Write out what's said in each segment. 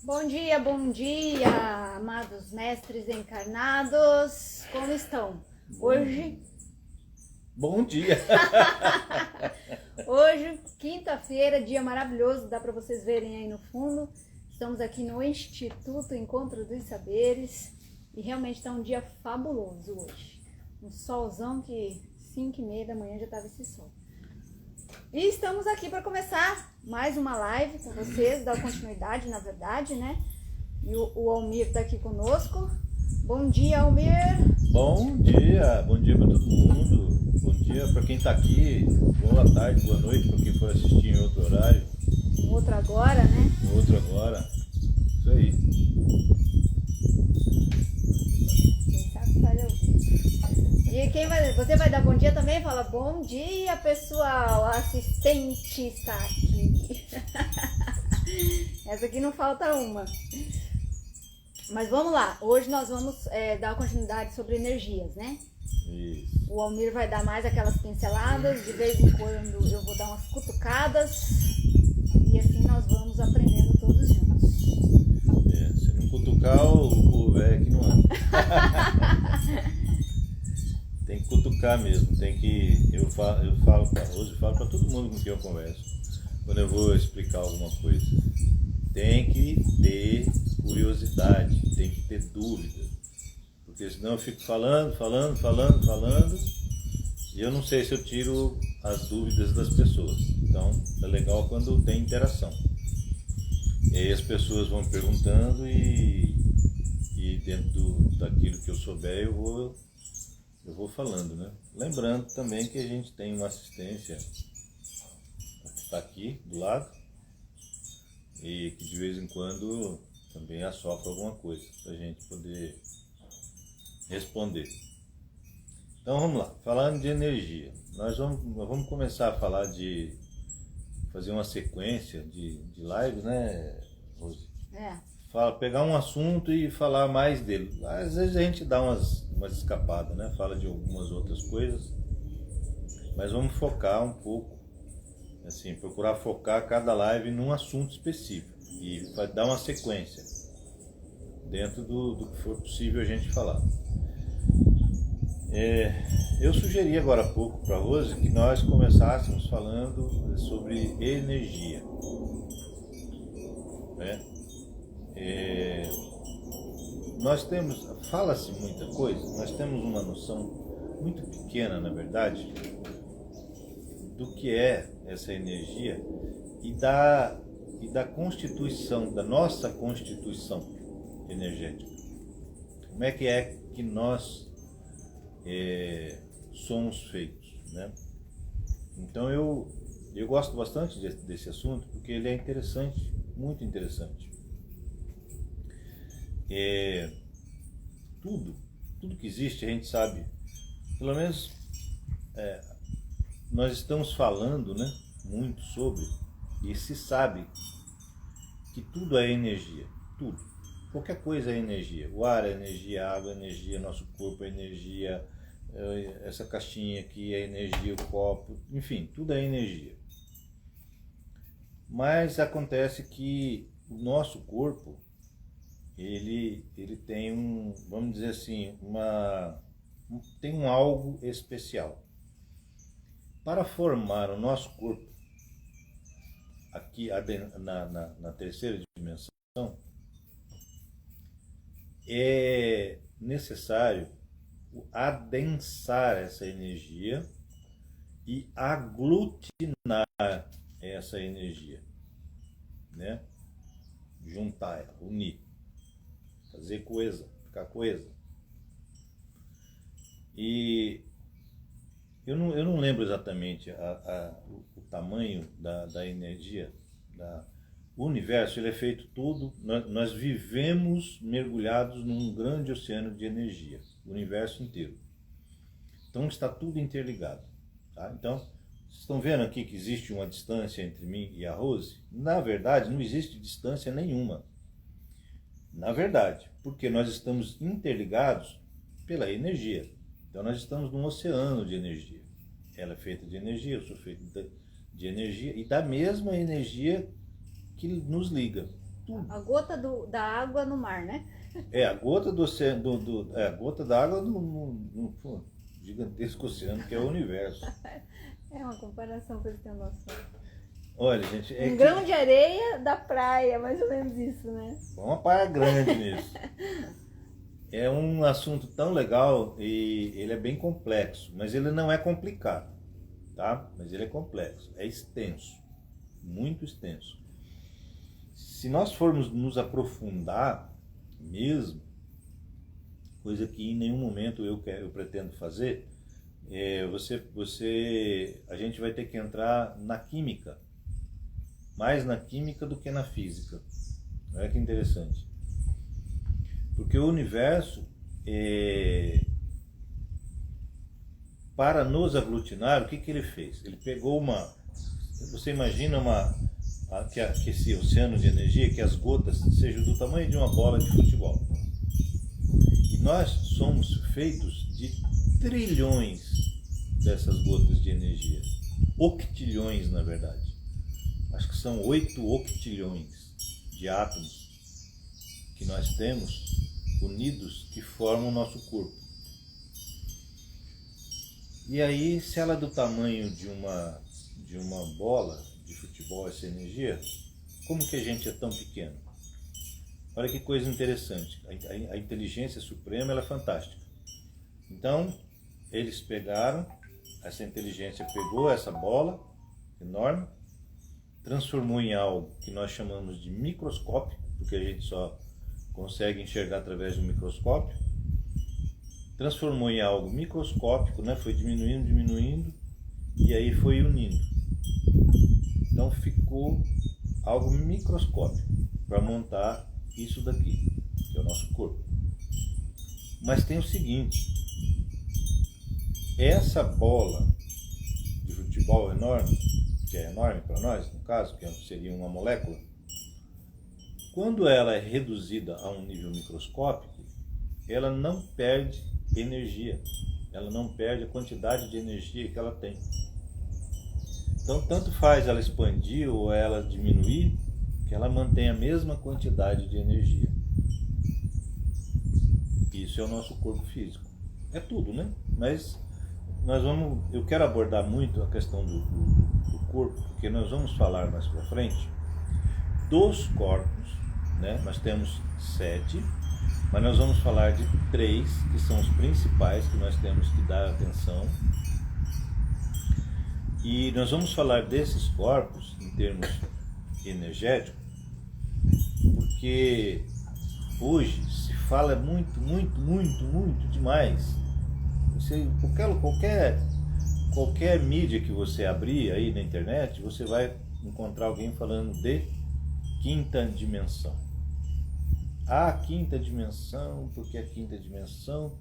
Bom dia, amados mestres encarnados, como estão? Bom dia! Hoje, quinta-feira, dia maravilhoso, dá para vocês verem aí no fundo. Estamos aqui no Instituto Encontro dos Saberes e realmente está um dia fabuloso hoje. Um solzão que 5h30 da manhã já estava esse sol. E estamos aqui para começar mais uma live com vocês, dar continuidade, na verdade, né? E o Almir está aqui conosco. Bom dia, Almir! Bom dia para todo mundo. Bom dia para quem está aqui. Boa tarde, boa noite para quem for assistir em outro horário. Outro agora, né? Outro agora. Isso aí. Quem sabe vai ouvir. E você vai dar bom dia também? Fala bom dia, pessoal. A assistente está aqui. Essa aqui não falta uma. Mas vamos lá. Hoje nós vamos dar continuidade sobre energias, né? Isso. O Almir vai dar mais aquelas pinceladas. De vez em quando eu vou dar umas cutucadas. E assim nós vamos aprendendo todos juntos. Se não cutucar, o velho aqui não anda. Tem que cutucar mesmo, tem que. Eu falo para Rose, falo para todo mundo com quem eu converso, quando eu vou explicar alguma coisa. Tem que ter curiosidade, tem que ter dúvida. Porque senão eu fico falando, e eu não sei se eu tiro as dúvidas das pessoas. Então é legal quando tem interação. E aí as pessoas vão perguntando e dentro daquilo que eu souber eu vou falando, né? Lembrando também que a gente tem uma assistência que está aqui do lado e que de vez em quando também assopra alguma coisa para a gente poder responder. Então vamos lá, falando de energia, nós vamos começar a falar fazer uma sequência de lives, né, Rose? Pegar um assunto e falar mais dele. Às vezes a gente dá umas escapadas, né? Fala de algumas outras coisas, mas vamos focar um pouco, assim, procurar focar cada live num assunto específico e dar uma sequência dentro do que for possível a gente falar. Eu sugeri agora há pouco para a Rose que nós começássemos falando sobre energia, né? Fala-se muita coisa, nós temos uma noção muito pequena, na verdade, do que é essa energia e da constituição, da nossa constituição energética. Como é que nós somos feitos, né? Então eu gosto bastante desse assunto porque ele é interessante, muito interessante. Tudo que existe a gente sabe, pelo menos nós estamos falando, né, muito sobre, e se sabe que tudo é energia, tudo, qualquer coisa é energia, o ar é energia, a água é energia, nosso corpo é energia, essa caixinha aqui é energia, o copo, enfim, tudo é energia. Mas acontece que o nosso corpo ele tem vamos dizer assim, tem um algo especial. Para formar o nosso corpo, aqui na terceira dimensão, é necessário adensar essa energia e aglutinar essa energia, né? Juntar ela, unir. Fazer coesa, ficar coesa. E eu não lembro exatamente o tamanho da energia. O universo ele é feito todo, nós vivemos mergulhados num grande oceano de energia, o universo inteiro. Então está tudo interligado. Tá? Então, vocês estão vendo aqui que existe uma distância entre mim e a Rose? Na verdade, não existe distância nenhuma. Na verdade, porque nós estamos interligados pela energia. Então nós estamos num oceano de energia. Ela é feita de energia, eu sou feito de energia e da mesma energia que nos liga. tudo. A gota da água no mar, né? A gota do oceano, a gota da água no gigantesco oceano que é o universo. É uma comparação para você ter noção. Olha, gente, Um grão de areia da praia, mais ou menos isso, né? uma praia grande nisso. É um assunto tão legal e ele é bem complexo, mas ele não é complicado, tá? Mas ele é complexo, é extenso, muito extenso. Se nós formos nos aprofundar mesmo, coisa que em nenhum momento eu pretendo fazer, a gente vai ter que entrar na química, mais na química do que na física. Olha que interessante. Porque o universo, para nos aglutinar, o que ele fez? Ele pegou você imagina que esse oceano de energia, que as gotas sejam do tamanho de uma bola de futebol. E nós somos feitos de trilhões dessas gotas de energia. Octilhões, na verdade. Acho que são 8 octilhões de átomos que nós temos unidos que formam o nosso corpo. E aí, se ela é do tamanho de uma bola de futebol, essa energia, como que a gente é tão pequeno? Olha que coisa interessante. A inteligência suprema, ela é fantástica. Então, eles pegaram, essa inteligência pegou essa bola enorme, transformou em algo que nós chamamos de microscópio, porque a gente só consegue enxergar através do microscópio, transformou em algo microscópico, né? Foi diminuindo, e aí foi unindo. Então ficou algo microscópico para montar isso daqui, que é o nosso corpo. Mas tem o seguinte, essa bola de futebol enorme, que é enorme para nós, no caso, que seria uma molécula, quando ela é reduzida a um nível microscópico, ela não perde energia, ela não perde a quantidade de energia que ela tem. Então, tanto faz ela expandir ou ela diminuir, que ela mantém a mesma quantidade de energia. Isso é o nosso corpo físico. É tudo, né? Mas eu quero abordar muito a questão do corpo, porque nós vamos falar mais para frente dos corpos, né? Nós temos 7, mas nós vamos falar de 3, que são os principais que nós temos que dar atenção. E nós vamos falar desses corpos em termos energéticos, porque hoje se fala muito demais. Qualquer mídia que você abrir aí na internet, você vai encontrar alguém falando de quinta dimensão. A quinta dimensão, porque a quinta dimensão.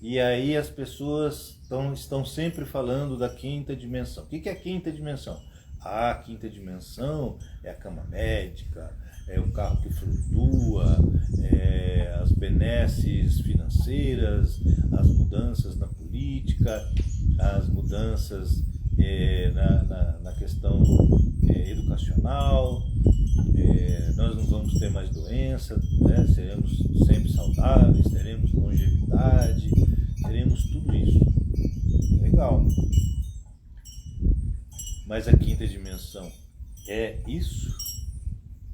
E aí as pessoas estão sempre falando da quinta dimensão. O que é a quinta dimensão? A quinta dimensão é a cama médica, é o carro que flutua, é as benesses financeiras, as mudanças na política, as mudanças na questão educacional. Nós não vamos ter mais doença, né? Seremos sempre saudáveis, teremos longevidade, teremos tudo isso. Legal. Mas a quinta dimensão é isso?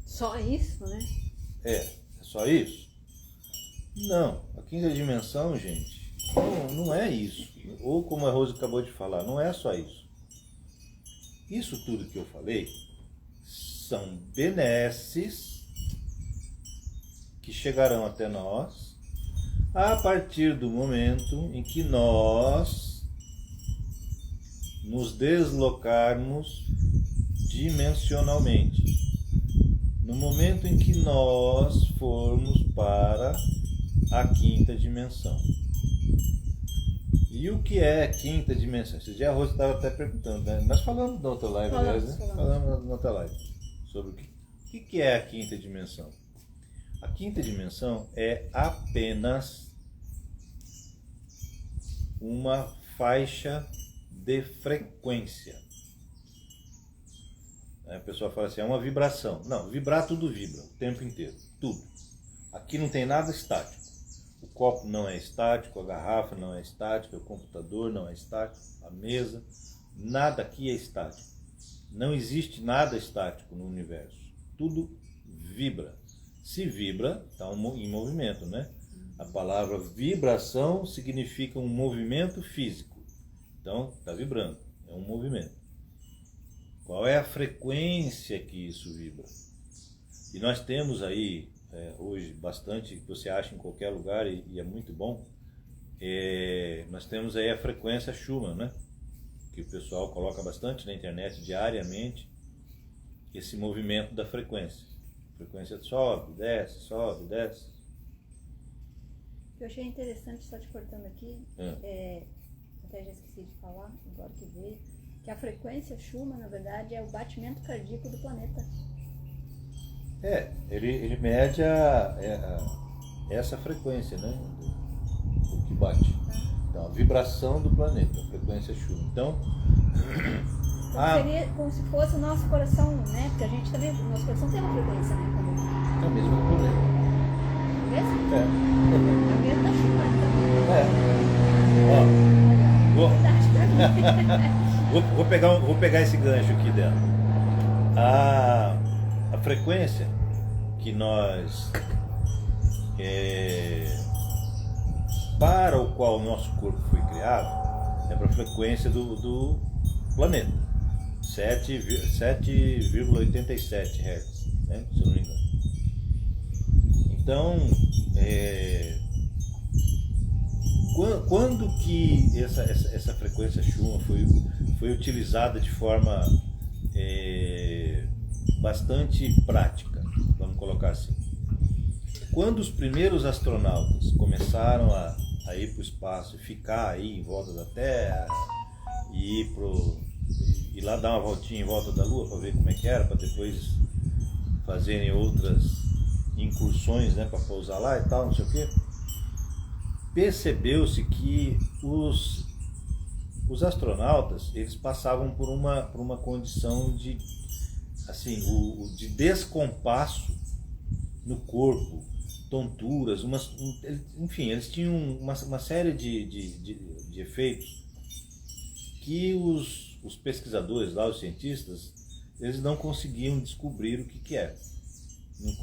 Só isso, né? É só isso? Não, a quinta dimensão, gente, não é isso. Ou como a Rose acabou de falar, não é só isso. Isso tudo que eu falei são benesses que chegarão até nós a partir do momento em que nós nos deslocarmos dimensionalmente. No momento em que nós formos para a quinta dimensão. E o que é a quinta dimensão? Esse dia a Rose estava até perguntando, né? Nós falamos na outra live, aliás, né? Falamos na outra live sobre o que é a quinta dimensão. A quinta dimensão é apenas uma faixa de frequência. Aí a pessoa fala assim, é uma vibração. Não, vibrar tudo vibra, o tempo inteiro, tudo. Aqui não tem nada estático. O copo não é estático, a garrafa não é estática, o computador não é estático, a mesa, nada aqui é estático. Não existe nada estático no universo. Tudo vibra. Se vibra, está em movimento, né? A palavra vibração significa um movimento físico. Então, está vibrando, é um movimento. Qual é a frequência que isso vibra? E nós temos aí, hoje, bastante, que você acha em qualquer lugar e é muito bom, nós temos aí a frequência Schumann, né? Que o pessoal coloca bastante na internet diariamente, esse movimento da frequência. A frequência sobe, desce, sobe, desce. Eu achei interessante, só te cortando aqui, até já esqueci de falar, agora que veio, que a frequência Schumann, na verdade, é o batimento cardíaco do planeta. Ele mede essa frequência, né? O que bate. Então, a vibração do planeta, a frequência Schumann. Então, seria como se fosse o nosso coração, né? Porque a gente também, o nosso coração tem uma frequência, né? É o mesmo do planeta. Mesmo? É. A minha tá Schumann também. Vou pegar esse gancho aqui dela. A frequência que nós para o qual o nosso corpo foi criado é para a frequência do planeta, 7,87 Hz, né? Se eu não me engano. Então, quando que essa frequência Schumann foi utilizada de forma bastante prática, vamos colocar assim? Quando os primeiros astronautas começaram a ir para o espaço e ficar aí em volta da Terra e ir lá dar uma voltinha em volta da Lua para ver como é que era, para depois fazerem outras incursões, né, para pousar lá e tal, não sei o quê, percebeu-se que os astronautas, eles passavam por uma condição de de descompasso no corpo, tonturas, enfim, eles tinham uma série de efeitos que os pesquisadores lá, os cientistas, eles não conseguiam descobrir o que era.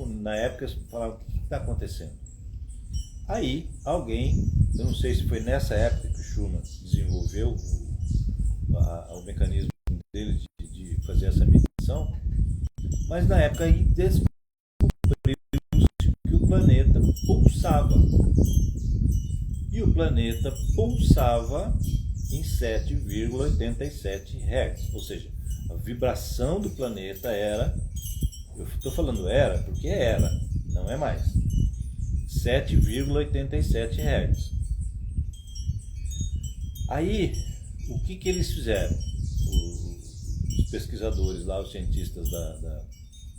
Na época eles falavam, o que está acontecendo? Aí alguém, eu não sei se foi nessa época que o Schumann desenvolveu o mecanismo dele de fazer essa medição, mas na época aí descobriu que o planeta pulsava. E o planeta pulsava em 7,87 Hz, ou seja, a vibração do planeta era, eu estou falando era porque era, não é mais, 7,87 Hz. Aí, o que eles fizeram? Os pesquisadores lá, os cientistas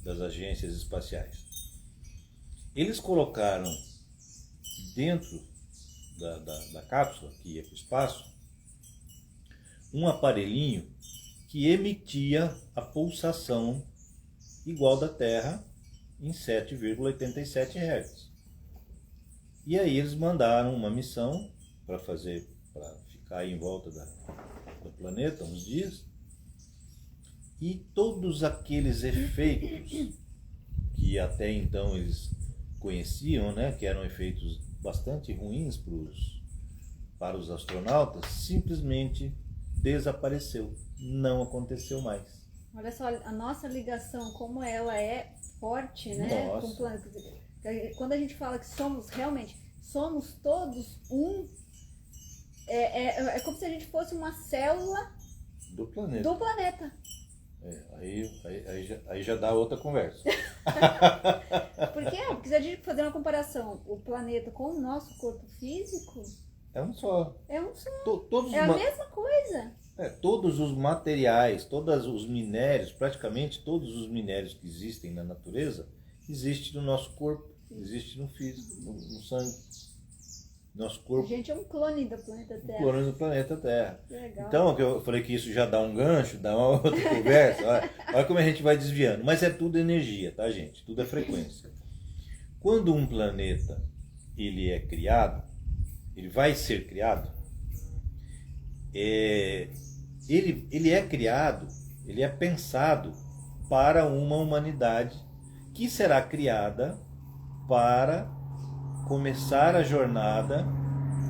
das agências espaciais. Eles colocaram dentro da cápsula que ia para o espaço um aparelhinho que emitia a pulsação igual da Terra em 7,87 Hz. E aí eles mandaram uma missão para ficar aí em volta do planeta uns dias, e todos aqueles efeitos que até então eles conheciam, né, que eram efeitos bastante ruins para os astronautas, simplesmente desapareceu, não aconteceu mais. Olha só, a nossa ligação, como ela é forte, né? Nossa. Com o planeta. Quando a gente fala que somos todos um, é como se a gente fosse uma célula Do planeta. do planeta. Aí já dá outra conversa. Por quê? Porque se a gente fazer uma comparação, o planeta com o nosso corpo físico, É um só. é um só. Todos É a mesma coisa. todos os materiais, todos os minérios, praticamente todos os minérios que existem na natureza, existem no nosso corpo, existem no físico, no sangue. Nosso A corpo gente é um clone do planeta é um Terra. clone do planeta Terra. Que legal. Então, que eu falei que isso já dá um gancho, dá uma outra conversa. Olha como a gente vai desviando. Mas é tudo energia, tá, gente? Tudo é frequência. Quando um planeta ele é criado, ele vai ser criado, ele é criado, ele é pensado para uma humanidade que será criada para começar a jornada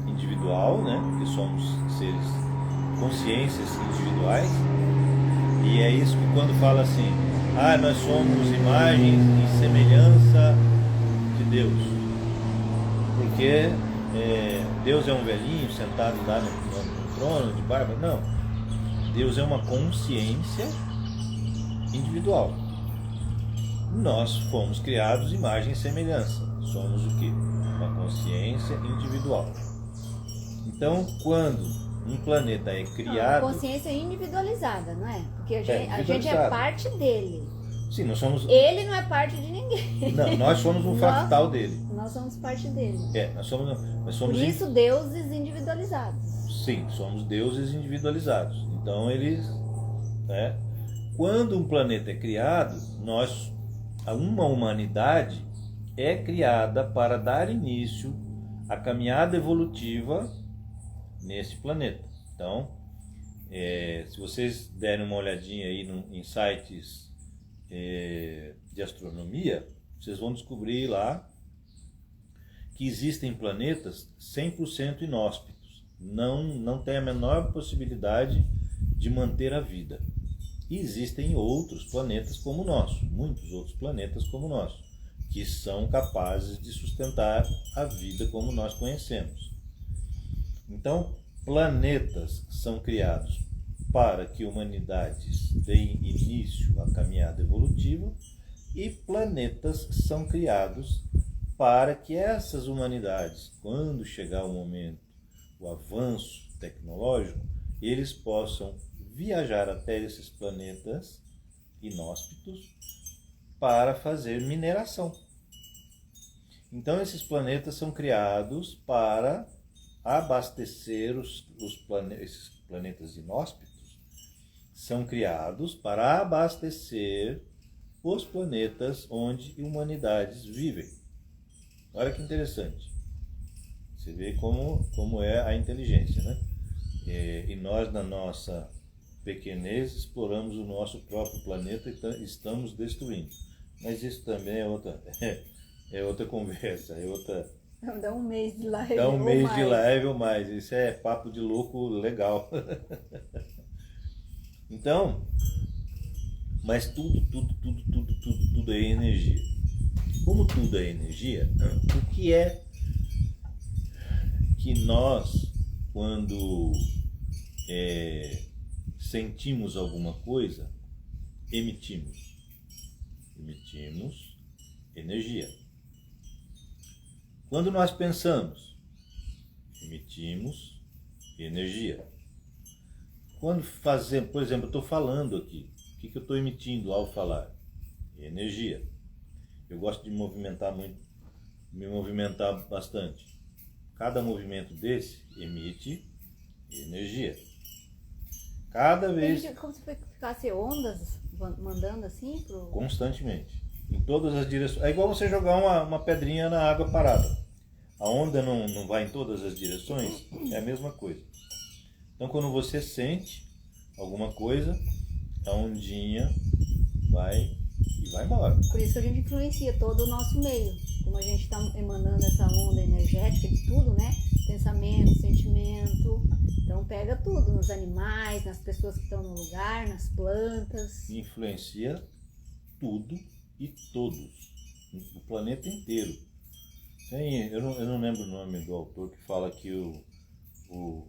individual, né? Porque somos seres, consciências individuais, e é isso que quando fala assim, nós somos imagens e semelhança de Deus, porque Deus é um velhinho sentado lá no trono de barba. Não, Deus é uma consciência individual. Nós fomos criados imagem e semelhança. Somos o quê? Uma consciência individual. Então, quando um planeta é criado... Uma consciência individualizada, não é? Porque a gente é individualizada. parte dele. Sim, nós somos... Ele não é parte de ninguém. Não, nós somos um fractal dele. Nós somos parte dele. Nós somos Por isso, deuses individualizados. Sim, somos deuses individualizados. Então, eles... Quando um planeta é criado, uma humanidade é criada para dar início à caminhada evolutiva nesse planeta. Então, se vocês derem uma olhadinha aí em sites de astronomia, vocês vão descobrir lá que existem planetas 100% inóspitos. Não tem a menor possibilidade de manter a vida. E existem outros planetas como o nosso, muitos outros planetas como o nosso, que são capazes de sustentar a vida como nós conhecemos. Então, planetas são criados para que humanidades deem início à caminhada evolutiva, e planetas são criados para que essas humanidades, quando chegar o momento, o avanço tecnológico, eles possam viajar até esses planetas inóspitos para fazer mineração. Então, esses planetas são criados para abastecer esses planetas inóspitos, são criados para abastecer os planetas onde humanidades vivem. Olha que interessante. Você vê como é a inteligência, né? E nós, na nossa pequenez, exploramos o nosso próprio planeta e estamos destruindo. Mas isso também é outra conversa, Dá um mês de live. Dá um mês de live ou mais. Isso é papo de louco legal. Então, mas tudo é energia. Como tudo é energia, o que é que nós, quando sentimos alguma coisa, emitimos energia. Quando nós pensamos, emitimos energia. Quando fazemos, por exemplo, eu estou falando aqui, o que eu estou emitindo ao falar? Energia. Eu gosto de me movimentar bastante. Cada movimento desse emite energia. Cada vez... Como se ficasse ondas mandando assim? Constantemente. Em todas as direções. É igual você jogar uma pedrinha na água parada. A onda não vai em todas as direções? É a mesma coisa. Então, quando você sente alguma coisa, a ondinha vai e vai embora. Por isso que a gente influencia todo o nosso meio. Como a gente está emanando essa onda energética de tudo, né? Pensamento, sentimento. Então, pega tudo, nos animais, nas pessoas que estão no lugar, nas plantas. Influencia tudo e todos. O planeta inteiro. Eu não lembro o nome do autor que fala que o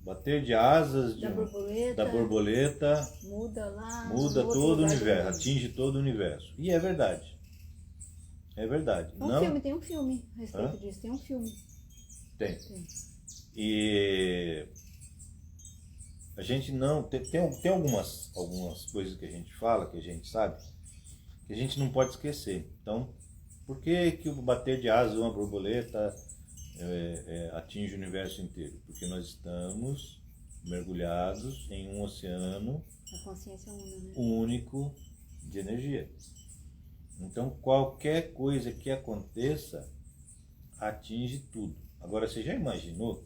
bater de asas da borboleta muda todo o universo, atinge todo o universo. E é verdade. É verdade. Tem um filme a respeito disso, tem um filme. Tem. E a gente não... Tem algumas coisas que a gente fala, que a gente sabe, que a gente não pode esquecer. Então, por que o bater de asas de uma borboleta atinge o universo inteiro? Porque nós estamos mergulhados em um oceano A consciência una, né? único de energia. Então, qualquer coisa que aconteça atinge tudo. Agora, você já imaginou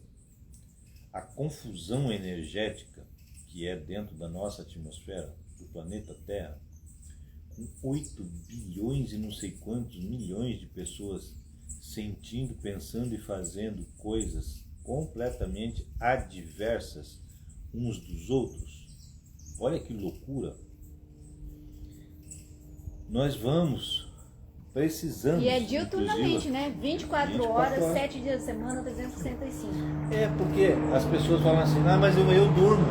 a confusão energética que é dentro da nossa atmosfera, do planeta Terra, com 8 bilhões e não sei quantos milhões de pessoas sentindo, pensando e fazendo coisas completamente adversas uns dos outros? Olha que loucura! Nós precisamos... E é diuturnamente, né? 24 horas, 7 dias da semana, 365. É, porque as pessoas falam assim, mas eu durmo.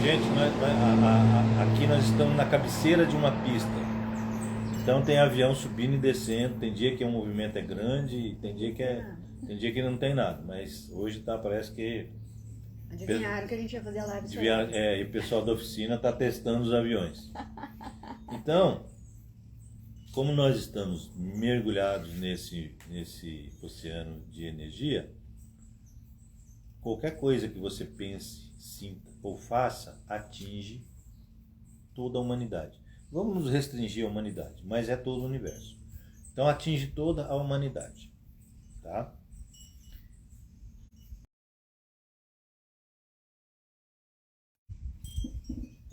Gente, aqui nós estamos na cabeceira de uma pista. Então tem avião subindo e descendo, tem dia que o movimento é grande, tem dia que não tem nada. Mas hoje parece que... Adivinharam que a gente ia fazer a live. E o pessoal da oficina está testando os aviões. Então, como nós estamos mergulhados nesse oceano de energia, qualquer coisa que você pense, sinta ou faça, atinge toda a humanidade. Vamos nos restringir à humanidade, mas é todo o universo. Então atinge toda a humanidade. Tá?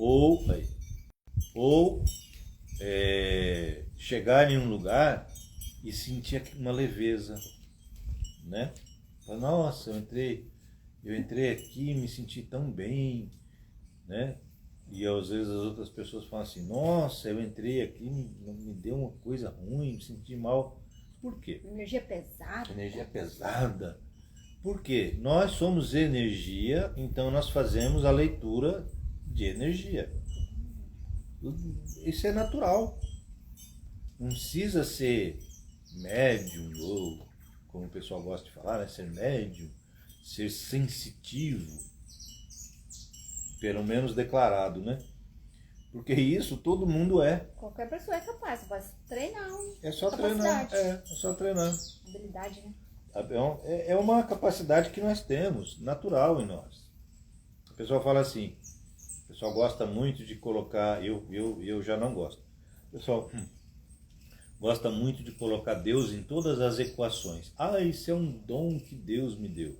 Ou chegar em um lugar e sentir uma leveza, né? Nossa, eu entrei aqui e me senti tão bem, né? E às vezes as outras pessoas falam assim, nossa, eu entrei aqui e me deu uma coisa ruim, me senti mal. Por quê? Energia pesada. Energia pesada. Por quê? Nós somos energia, então nós fazemos a leitura de energia. Isso é natural. Não precisa ser médium, ou como o pessoal gosta de falar, né? Ser médium, ser sensitivo, pelo menos declarado, né? Porque isso todo mundo é. Qualquer pessoa é capaz, você pode treinar. É só treinar. É só treinar. Habilidade, né? É uma capacidade que nós temos, natural em nós. O pessoal fala assim, o pessoal gosta muito de colocar, eu já não gosto. O pessoal gosta muito de colocar Deus em todas as equações. Isso é um dom que Deus me deu.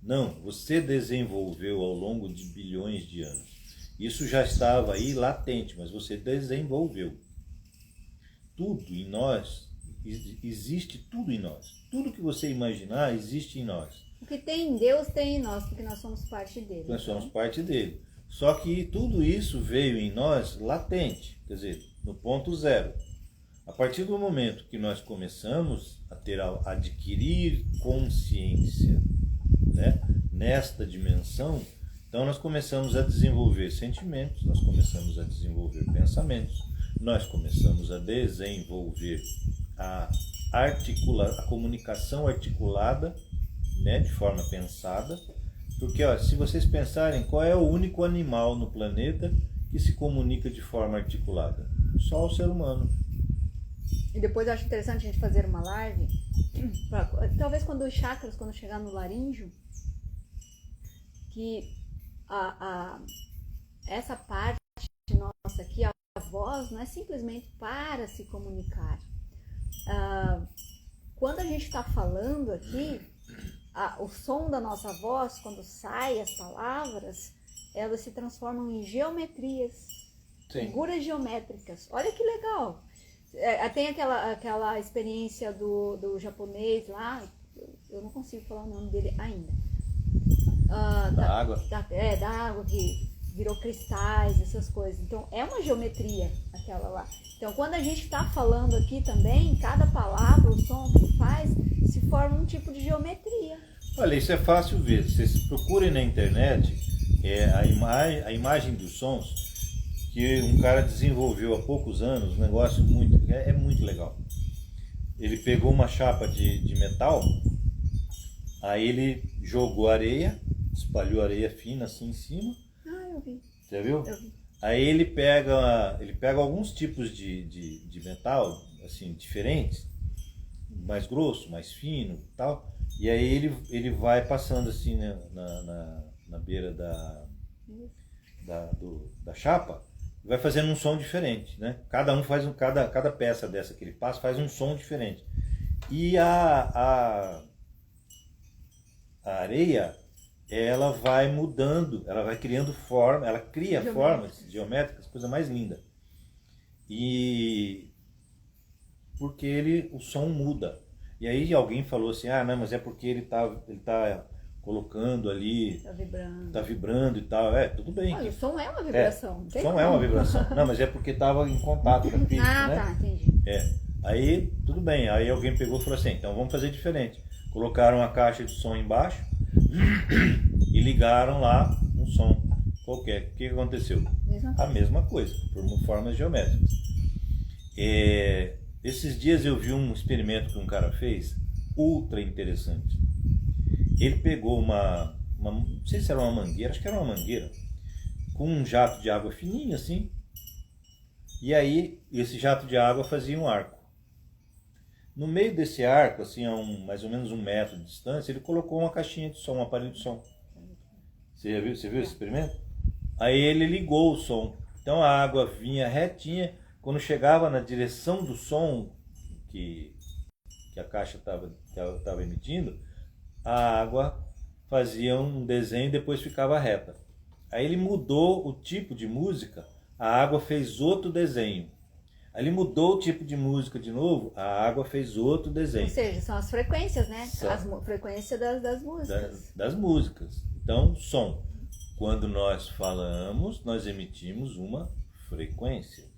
Não, você desenvolveu ao longo de bilhões de anos. Isso já estava aí latente, mas você desenvolveu. Tudo em nós, existe tudo em nós. Tudo que você imaginar existe em nós. O que tem em Deus tem em nós, porque nós somos parte dele. Nós somos parte dele. Só que tudo isso veio em nós latente, quer dizer, no ponto zero. A partir do momento que nós começamos a adquirir consciência, né, nesta dimensão, então nós começamos a desenvolver sentimentos, nós começamos a desenvolver pensamentos, nós começamos a desenvolver a comunicação articulada, né, de forma pensada, porque se vocês pensarem, qual é o único animal no planeta que se comunica de forma articulada? Só o ser humano. E depois eu acho interessante a gente fazer uma live, talvez quando os chakras, quando chegar no laríngeo, que essa parte nossa aqui, a voz, não é simplesmente para se comunicar. Quando a gente está falando aqui, o som da nossa voz, quando sai as palavras, elas se transformam em geometrias, figuras geométricas. Olha que legal! Tem aquela experiência do japonês lá, eu não consigo falar o nome dele ainda. Da água? Da água que virou cristais, essas coisas. Então, é uma geometria aquela lá. Então, quando a gente está falando aqui também, cada palavra, o som que faz, se forma um tipo de geometria. Olha, isso é fácil ver. Vocês procurem na internet a imagem dos sons que um cara desenvolveu há poucos anos, um negócio muito legal. Ele pegou uma chapa de metal, aí ele jogou areia, espalhou areia fina assim em cima. Eu vi. Você viu? Eu vi. Aí ele pega alguns tipos de metal, assim, diferentes, mais grosso, mais fino e tal. E aí ele vai passando assim, né, na beira da chapa, vai fazendo um som diferente, né? Cada um faz cada peça dessa que ele passa faz um som diferente. E a areia, ela vai mudando, ela vai criando forma, ela cria formas geométricas, coisa mais linda. E porque o som muda. E aí alguém falou assim, não, mas é porque ele tá colocando ali, tá vibrando e tal. Tudo bem. Olha, o som é uma vibração. O som é uma vibração. Não, mas é porque estava em contato com a crítica, né? Tá, entendi. Aí, tudo bem. Aí alguém pegou e falou assim, então vamos fazer diferente. Colocaram a caixa de som embaixo e ligaram lá um som qualquer. O que aconteceu? A mesma coisa, por formas geométricas. Esses dias eu vi um experimento que um cara fez, ultra interessante. Ele pegou não sei se era uma mangueira, acho que era uma mangueira, com um jato de água fininho assim, e aí esse jato de água fazia um arco. No meio desse arco, assim, a mais ou menos 1 metro de distância, ele colocou uma caixinha de som, um aparelho de som. Você viu esse experimento? Aí ele ligou o som, então a água vinha retinha, quando chegava na direção do som que a caixa estava emitindo, a água fazia um desenho e depois ficava reta. Aí ele mudou o tipo de música, a água fez outro desenho. Aí ele mudou o tipo de música de novo, a água fez outro desenho. Ou seja, são as frequências, né? As frequências das músicas. Das músicas. Então, som. Quando nós falamos, nós emitimos uma frequência.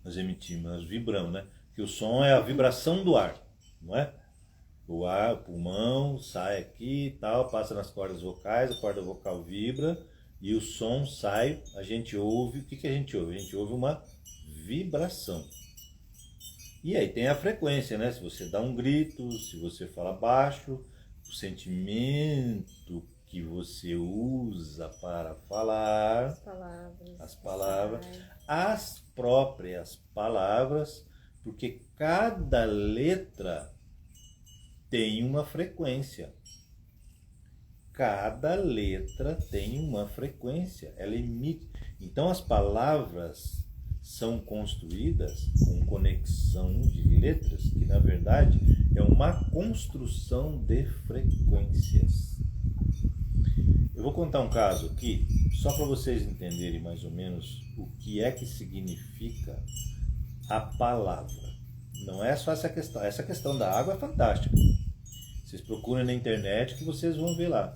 Nós emitimos, nós vibramos, né? Porque o som é a vibração do ar, não é? O ar, o pulmão sai aqui e tal, passa nas cordas vocais, a corda vocal vibra e o som sai, a gente ouve. O que a gente ouve? A gente ouve uma vibração. E aí tem a frequência, né? Se você dá um grito, se você fala baixo, o sentimento que você usa para falar, as palavras, as próprias palavras, porque cada letra tem uma frequência. Cada letra tem uma frequência, ela emite. Então as palavras são construídas com conexão de letras, que na verdade é uma construção de frequências. Eu vou contar um caso aqui, só para vocês entenderem mais ou menos o que é que significa a palavra. Não é só essa questão. Essa questão da água é fantástica. Vocês procuram na internet que vocês vão ver lá.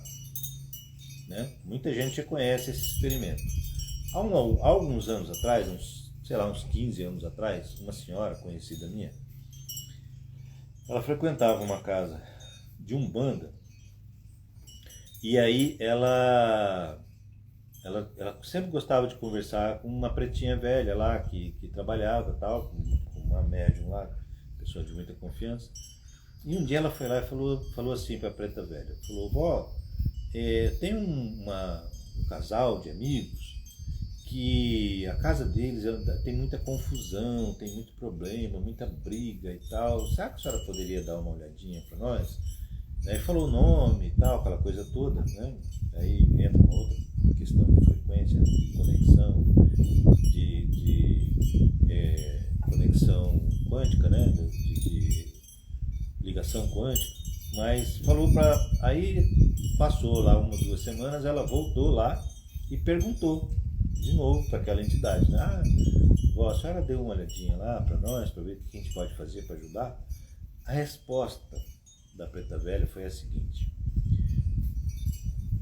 Né? Muita gente já conhece esse experimento. Há alguns anos atrás, uns 15 anos atrás, uma senhora conhecida minha, ela frequentava uma casa de umbanda. E aí ela sempre gostava de conversar com uma pretinha velha lá que trabalhava tal, com uma médium lá, pessoa de muita confiança. E um dia ela foi lá e falou assim para a preta velha, falou, vó, tem um casal de amigos que a casa deles tem muita confusão, tem muito problema, muita briga e tal. Será que a senhora poderia dar uma olhadinha para nós? Aí falou o nome e tal, aquela coisa toda, né? Aí entra uma outra questão de frequência, de conexão, de conexão quântica, né? De ligação quântica. Mas falou para... Aí passou lá 1 ou 2 semanas, ela voltou lá e perguntou de novo para aquela entidade, né? Vó, a senhora deu uma olhadinha lá para nós, para ver o que a gente pode fazer para ajudar? A resposta da preta velha foi a seguinte: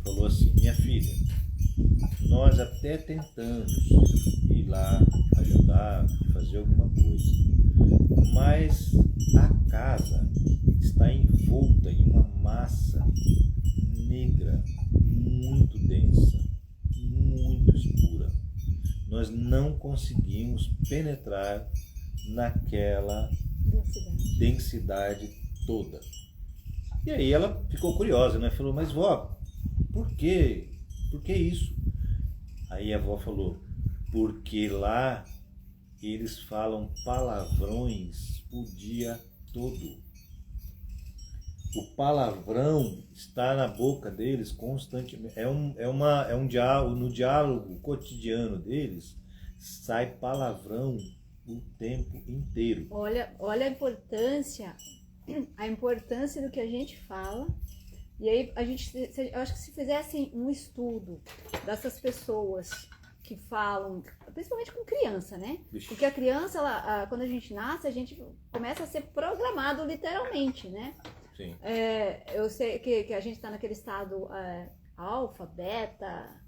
falou assim, minha filha, nós até tentamos ir lá ajudar, fazer alguma coisa, mas a casa está envolta em uma massa negra muito densa, muito escura. Nós não conseguimos penetrar naquela densidade toda. E aí ela ficou curiosa, né? Falou, mas vó, por quê? Por que isso? Aí a avó falou, porque lá eles falam palavrões o dia todo. O palavrão está na boca deles constantemente. No diálogo cotidiano deles, sai palavrão o tempo inteiro. Olha a importância do que a gente fala. E aí eu acho que se fizessem um estudo dessas pessoas que falam, principalmente com criança, né? Vixe. Porque a criança, quando a gente nasce, a gente começa a ser programado literalmente, né? Sim. Eu sei que a gente está naquele estado alfa, beta,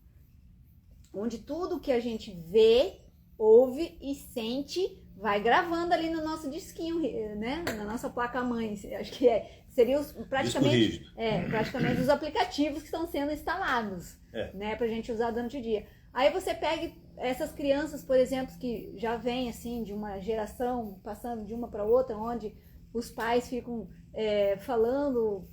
onde tudo que a gente vê, ouve e sente vai gravando ali no nosso disquinho, né? Na nossa placa-mãe. Acho que seria praticamente os aplicativos que estão sendo instalados, né? Pra gente usar durante o dia. Aí você pega essas crianças, por exemplo, que já vêm assim de uma geração, passando de uma para outra, onde os pais ficam falando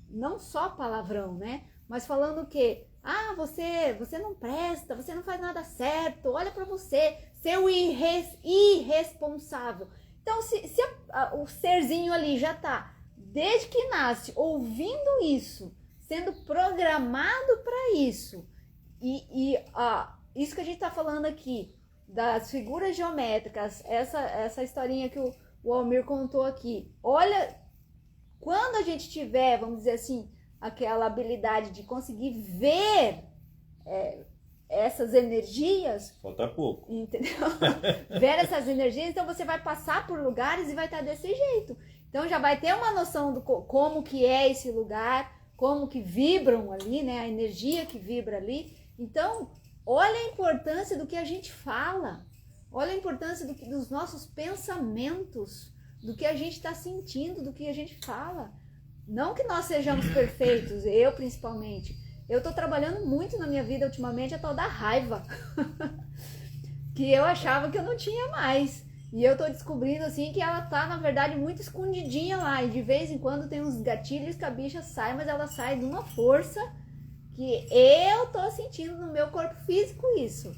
não só palavrão, né? Mas falando o quê? Ah, você não presta, você não faz nada certo, olha pra você, seu irresponsável. Então, se o serzinho ali já tá, desde que nasce, ouvindo isso, sendo programado para isso, isso que a gente tá falando aqui, das figuras geométricas, essa historinha que o Almir contou aqui, olha, quando a gente tiver, vamos dizer assim, aquela habilidade de conseguir ver essas energias. Falta pouco. Entendeu? Ver essas energias, então você vai passar por lugares e vai estar desse jeito. Então já vai ter uma noção do como que é esse lugar, como que vibram ali, né? A energia que vibra ali. Então, olha a importância do que a gente fala. Olha a importância dos nossos pensamentos, do que a gente está sentindo, do que a gente fala. Não que nós sejamos perfeitos, eu principalmente. Eu tô trabalhando muito na minha vida ultimamente a tal da raiva. Que eu achava que eu não tinha mais. E eu tô descobrindo assim que ela tá, na verdade, muito escondidinha lá. E de vez em quando tem uns gatilhos que a bicha sai, mas ela sai de uma força que eu tô sentindo no meu corpo físico isso.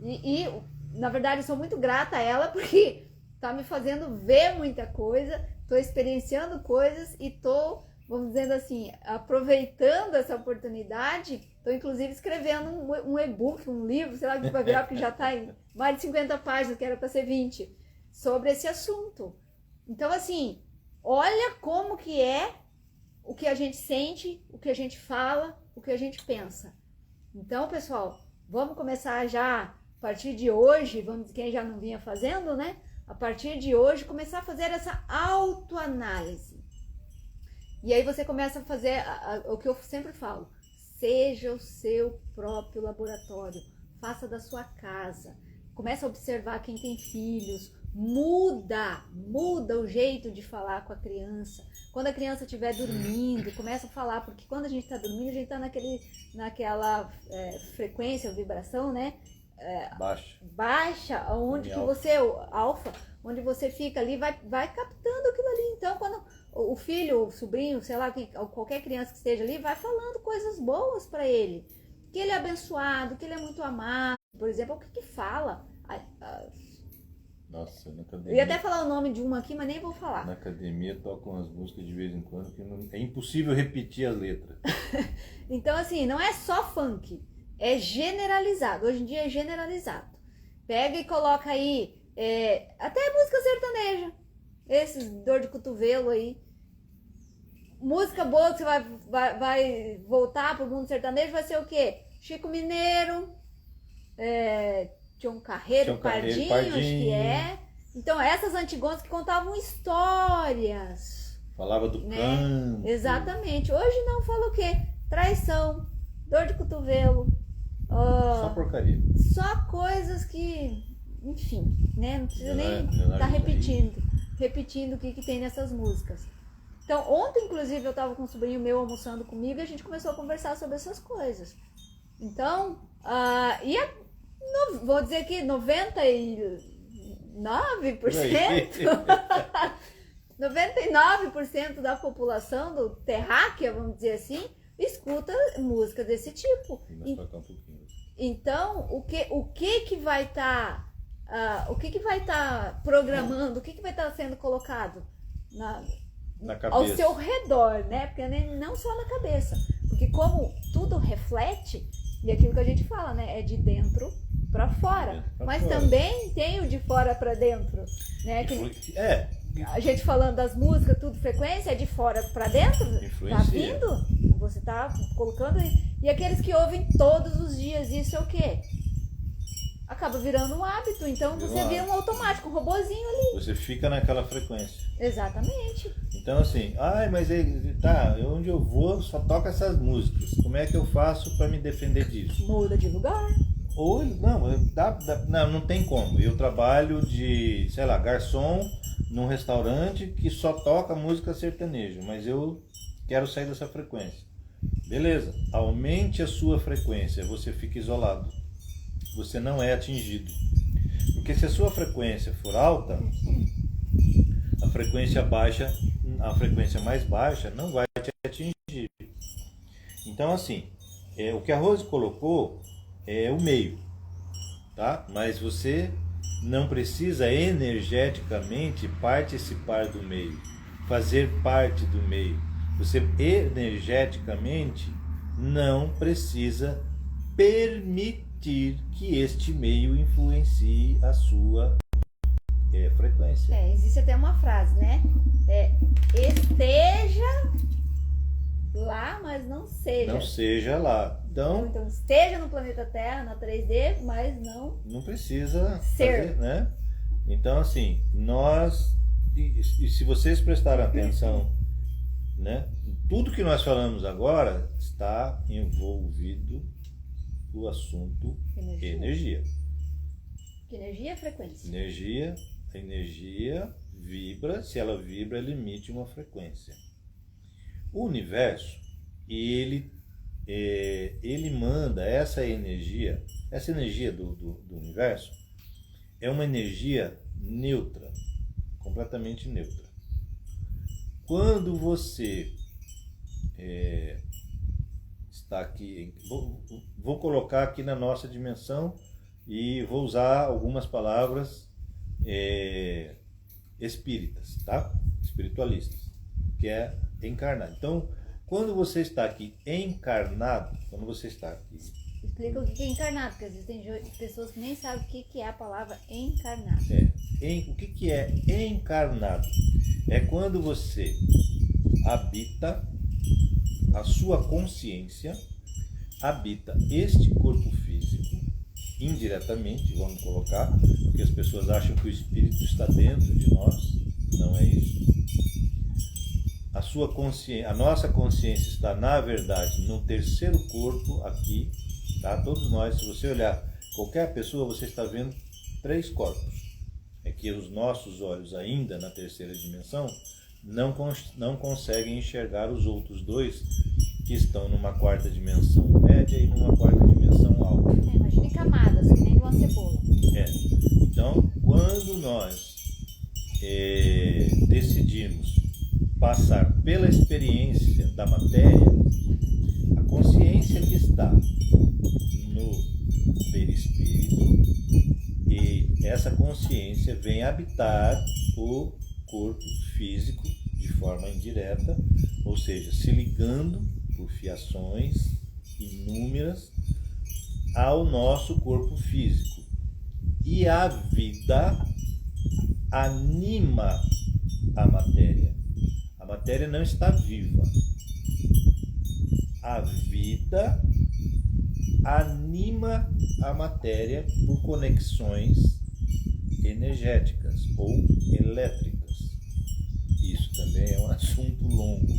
E na verdade, eu sou muito grata a ela porque tá me fazendo ver muita coisa, tô experienciando coisas e tô, vamos dizendo assim, aproveitando essa oportunidade. Tô inclusive escrevendo um e-book, um livro, sei lá o que vai virar, porque já tá em mais de 50 páginas, que era para ser 20, sobre esse assunto. Então, assim, olha como que é o que a gente sente, o que a gente fala, o que a gente pensa. Então, pessoal, vamos começar já a partir de hoje, quem já não vinha fazendo, né? A partir de hoje, começar a fazer essa autoanálise. E aí você começa a fazer o que eu sempre falo, seja o seu próprio laboratório, faça da sua casa, começa a observar quem tem filhos, muda o jeito de falar com a criança. Quando a criança estiver dormindo, começa a falar, porque quando a gente está dormindo, a gente está naquela frequência, vibração, né? Baixa, onde que você, alfa, onde você fica ali, vai captando aquilo ali. Então, quando o filho, o sobrinho, sei lá, qualquer criança que esteja ali, vai falando coisas boas para ele. Que ele é abençoado, que ele é muito amado. Por exemplo, o que fala? Nossa, na academia... Eu ia até falar o nome de uma aqui, mas nem vou falar. Na academia tocam as músicas de vez em quando que é impossível repetir a letra. Então, assim, não é só funk, é generalizado. Hoje em dia é generalizado. Pega e coloca aí, até música sertaneja. Esses dor de cotovelo aí. Música boa que você vai voltar pro mundo sertanejo vai ser o quê? Chico Mineiro, Tião Carreiro, Pardinho, acho que é. Então, essas antigonas que contavam histórias. Falava do né? campo. Exatamente. Hoje não, fala o quê? Traição, dor de cotovelo. Só porcaria. Só coisas que, enfim, né? Não precisa nem estar repetindo o que tem nessas músicas. Então, ontem, inclusive, eu estava com um sobrinho meu almoçando comigo e a gente começou a conversar sobre essas coisas. Então, vou dizer que 99% da população do terráquea, vamos dizer assim, escuta música desse tipo. Então, o que vai estar o que vai estar programando, o que vai estar sendo colocado na cabeça. ao seu redor, né? Porque não só na cabeça. Porque como tudo reflete, e aquilo que a gente fala, né? É de dentro para fora. Mas também tem o de fora para dentro, né? A gente falando das músicas, tudo frequência, é de fora para dentro. Influencia. Tá vindo, você tá colocando. E aqueles que ouvem todos os dias, isso é o quê? Acaba virando um hábito, então você vira um automático, um robozinho ali. Você fica naquela frequência. Exatamente. Então assim, mas tá, onde eu vou só toca essas músicas. Como é que eu faço para me defender disso? Muda de lugar. Ou não tem como. Eu trabalho de, sei lá, garçom num restaurante que só toca música sertaneja, mas eu quero sair dessa frequência. Beleza, aumente a sua frequência, você fica isolado. Você não é atingido. Porque se a sua frequência for alta, a frequência mais baixa não vai te atingir. Então assim, o que a Rose colocou é o meio, tá? Mas você não precisa energeticamente participar do meio, fazer parte do meio. Você energeticamente não precisa permitir que este meio influencie a sua frequência. Existe até uma frase, né? Esteja lá, mas não seja. Não seja lá. Então esteja no planeta Terra, na 3D, mas não precisa ser. Fazer, né? Então assim, e se vocês prestarem atenção, né? Tudo que nós falamos agora está envolvido o assunto energia. Que energia é frequência? A energia vibra, se ela vibra, ela emite uma frequência. O universo, ele manda essa energia do universo é uma energia neutra, completamente neutra. Quando você está aqui, vou colocar aqui na nossa dimensão e vou usar algumas palavras espíritas, tá? Espiritualistas, que é encarnar. Então, quando você está aqui encarnado, Explica o que é encarnado, porque às vezes tem pessoas que nem sabem o que é a palavra encarnado. O que é encarnado? É quando você habita, a sua consciência habita este corpo físico, indiretamente, vamos colocar, porque as pessoas acham que o espírito está dentro de nós, não é isso. A nossa consciência está, na verdade, no terceiro corpo aqui, tá? Todos nós, se você olhar qualquer pessoa, você está vendo 3 corpos. É que os nossos olhos, ainda na terceira dimensão, não conseguem enxergar os outros 2 que estão numa 4ª dimensão média e numa 4ª dimensão alta. Imagine camadas, que nem de uma cebola. Então, quando nós decidimos passar pela experiência da matéria, a consciência que está no perispírito, e essa consciência vem habitar o corpo físico de forma indireta, ou seja, se ligando por fiações inúmeras ao nosso corpo físico. E a vida anima a matéria. A matéria não está viva. A vida anima a matéria por conexões energéticas ou elétricas. Isso também é um assunto longo,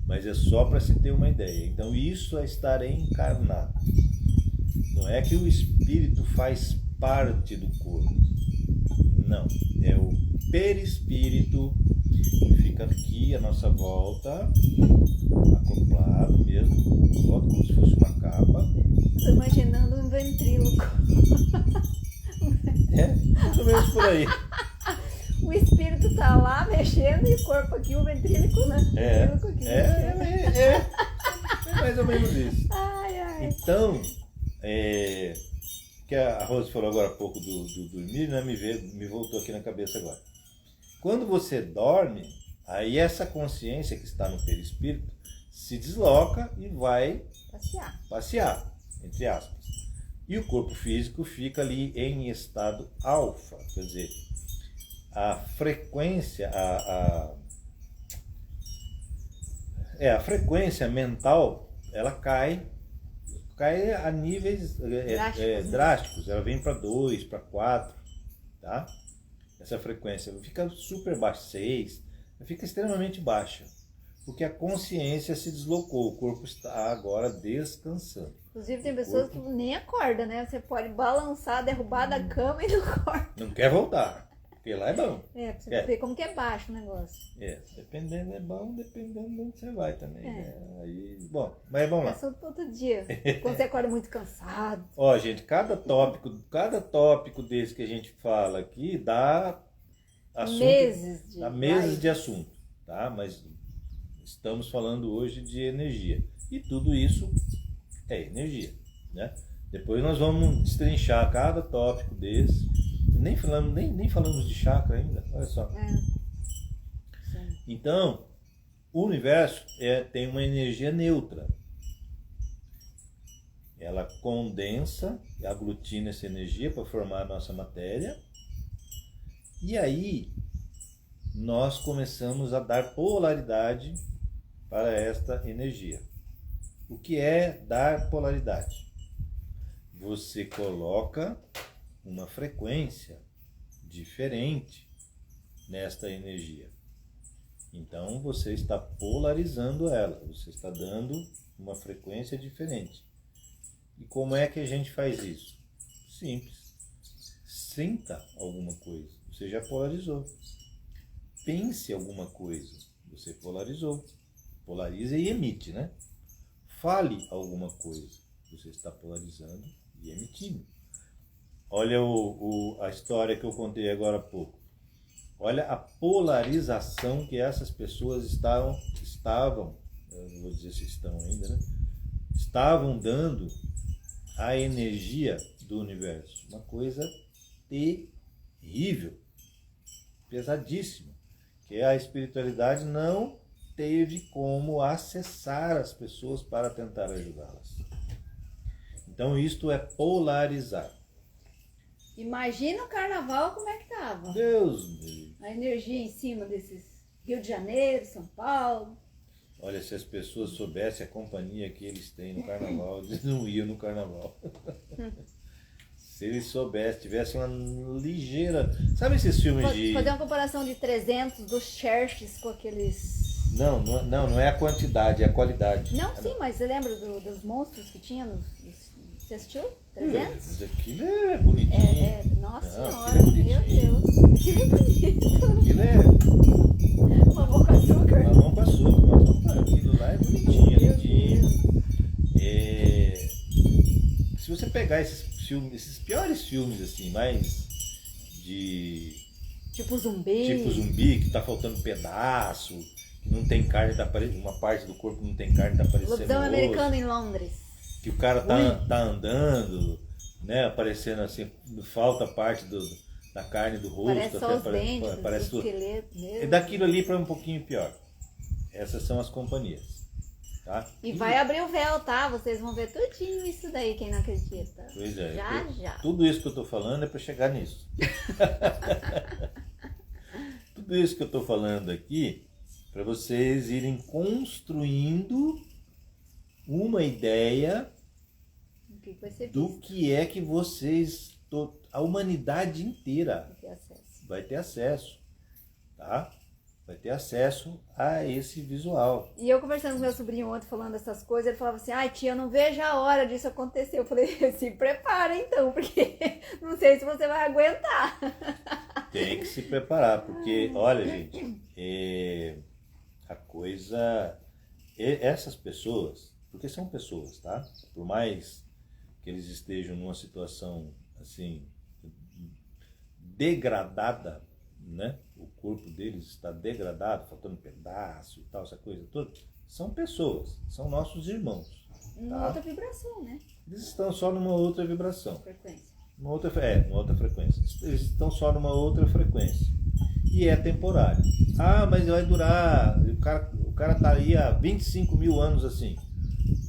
mas é só para se ter uma ideia. Então isso é estar encarnado. Não é que o espírito faz parte do corpo. Não, é o perispírito que fica aqui à nossa volta, acoplado mesmo, como se fosse uma capa. Estou imaginando um ventríloco. Mais ou menos por aí. O espírito está lá mexendo e o corpo aqui, o ventríloco, né? É mais ou menos isso. Ai. Então, que a Rose falou agora há pouco do dormir, né? Me voltou aqui na cabeça agora. Quando você dorme, aí essa consciência que está no perispírito se desloca e vai passear, entre aspas. E o corpo físico fica ali em estado alfa, quer dizer, a frequência, a frequência mental, ela cai a níveis drásticos. Ela vem para 2, para 4, tá? Essa frequência fica super baixa, 6, fica extremamente baixa, porque a consciência se deslocou, o corpo está agora descansando. Inclusive tem pessoas que nem acordam, né? Você pode balançar, derrubar da cama e não acorda. Não quer voltar, porque lá é bom. Pra você ver como que é baixo o negócio. Dependendo é bom, dependendo de onde você vai também. Né? Aí, bom, mas vamos lá. É só todo dia, quando você acorda muito cansado. Ó, gente, cada tópico desse que a gente fala aqui dá assunto, meses de assunto, tá? Mas estamos falando hoje de energia. E tudo isso é energia, né? Depois nós vamos destrinchar cada tópico desse. Nem falamos de chakra ainda, olha só. Então, o universo tem uma energia neutra. Ela condensa, aglutina essa energia para formar a nossa matéria. E aí, nós começamos a dar polaridade para esta energia. O que é dar polaridade? Você coloca uma frequência diferente nesta energia. Então você está polarizando ela, você está dando uma frequência diferente. E como é que a gente faz isso? Simples. Sinta alguma coisa, você já polarizou. Pense alguma coisa, você polarizou. Polariza e emite, né? Fale alguma coisa, você está polarizando e emitindo. Olha a história que eu contei agora há pouco. Olha a polarização que essas pessoas estavam, eu não vou dizer se estão ainda, né? Estavam dando à energia do universo. Uma coisa terrível, pesadíssima, que a espiritualidade não teve como acessar as pessoas para tentar ajudá-las. Então isto é polarizar. Imagina o carnaval como é que tava. Deus me livre. A energia em cima desses Rio de Janeiro, São Paulo. Olha, se as pessoas soubessem a companhia que eles têm no carnaval, eles não iam no carnaval. Se eles soubessem, tivessem uma ligeira... Sabe esses filmes de... Fazer uma comparação de 300 dos Xerxes com aqueles... Não é a quantidade, é a qualidade. Não, sim, mas você lembra dos monstros que tinha Você assistiu? 300? Aquilo é bonitinho. Nossa Senhora, meu Deus. Aquilo é bonito. Aquilo é... Mamão com açúcar. Mamão com açúcar. Aquilo lá é bonitinho, é lindinho. Se você pegar esses piores filmes, assim, mais de... Tipo zumbi, que tá faltando pedaço, que não tem carne, uma parte do corpo não tem carne, tá aparecendo Lobisomem Americano em Londres. Que o cara tá andando, né, aparecendo assim, falta parte da carne do rosto. Parece só os dentes, parece tudo. É daquilo ali para um pouquinho pior. Essas são as companhias. Tá? E vai abrir o véu, tá? Vocês vão ver tudinho isso daí, quem não acredita. Pois é. Já. Tudo isso que eu tô falando é para chegar nisso. Tudo isso que eu tô falando aqui, para vocês irem construindo uma ideia do que é que vocês, a humanidade inteira vai ter acesso, tá? Vai ter acesso a esse visual. E eu conversando com meu sobrinho ontem, falando essas coisas, ele falava assim, ai tia, eu não vejo a hora disso acontecer. Eu falei, se prepara então, porque não sei se você vai aguentar. Tem que se preparar, porque, olha gente, a coisa, essas pessoas, porque são pessoas, tá? Por mais que eles estejam numa situação, assim, degradada, né? O corpo deles está degradado, faltando pedaço e tal, essa coisa toda. São pessoas, são nossos irmãos. Uma outra vibração, né? Eles estão só numa outra vibração. Frequência. Uma outra frequência. Eles estão só numa outra frequência. E é temporário. Ah, mas vai durar. O cara está aí há 25 mil anos assim.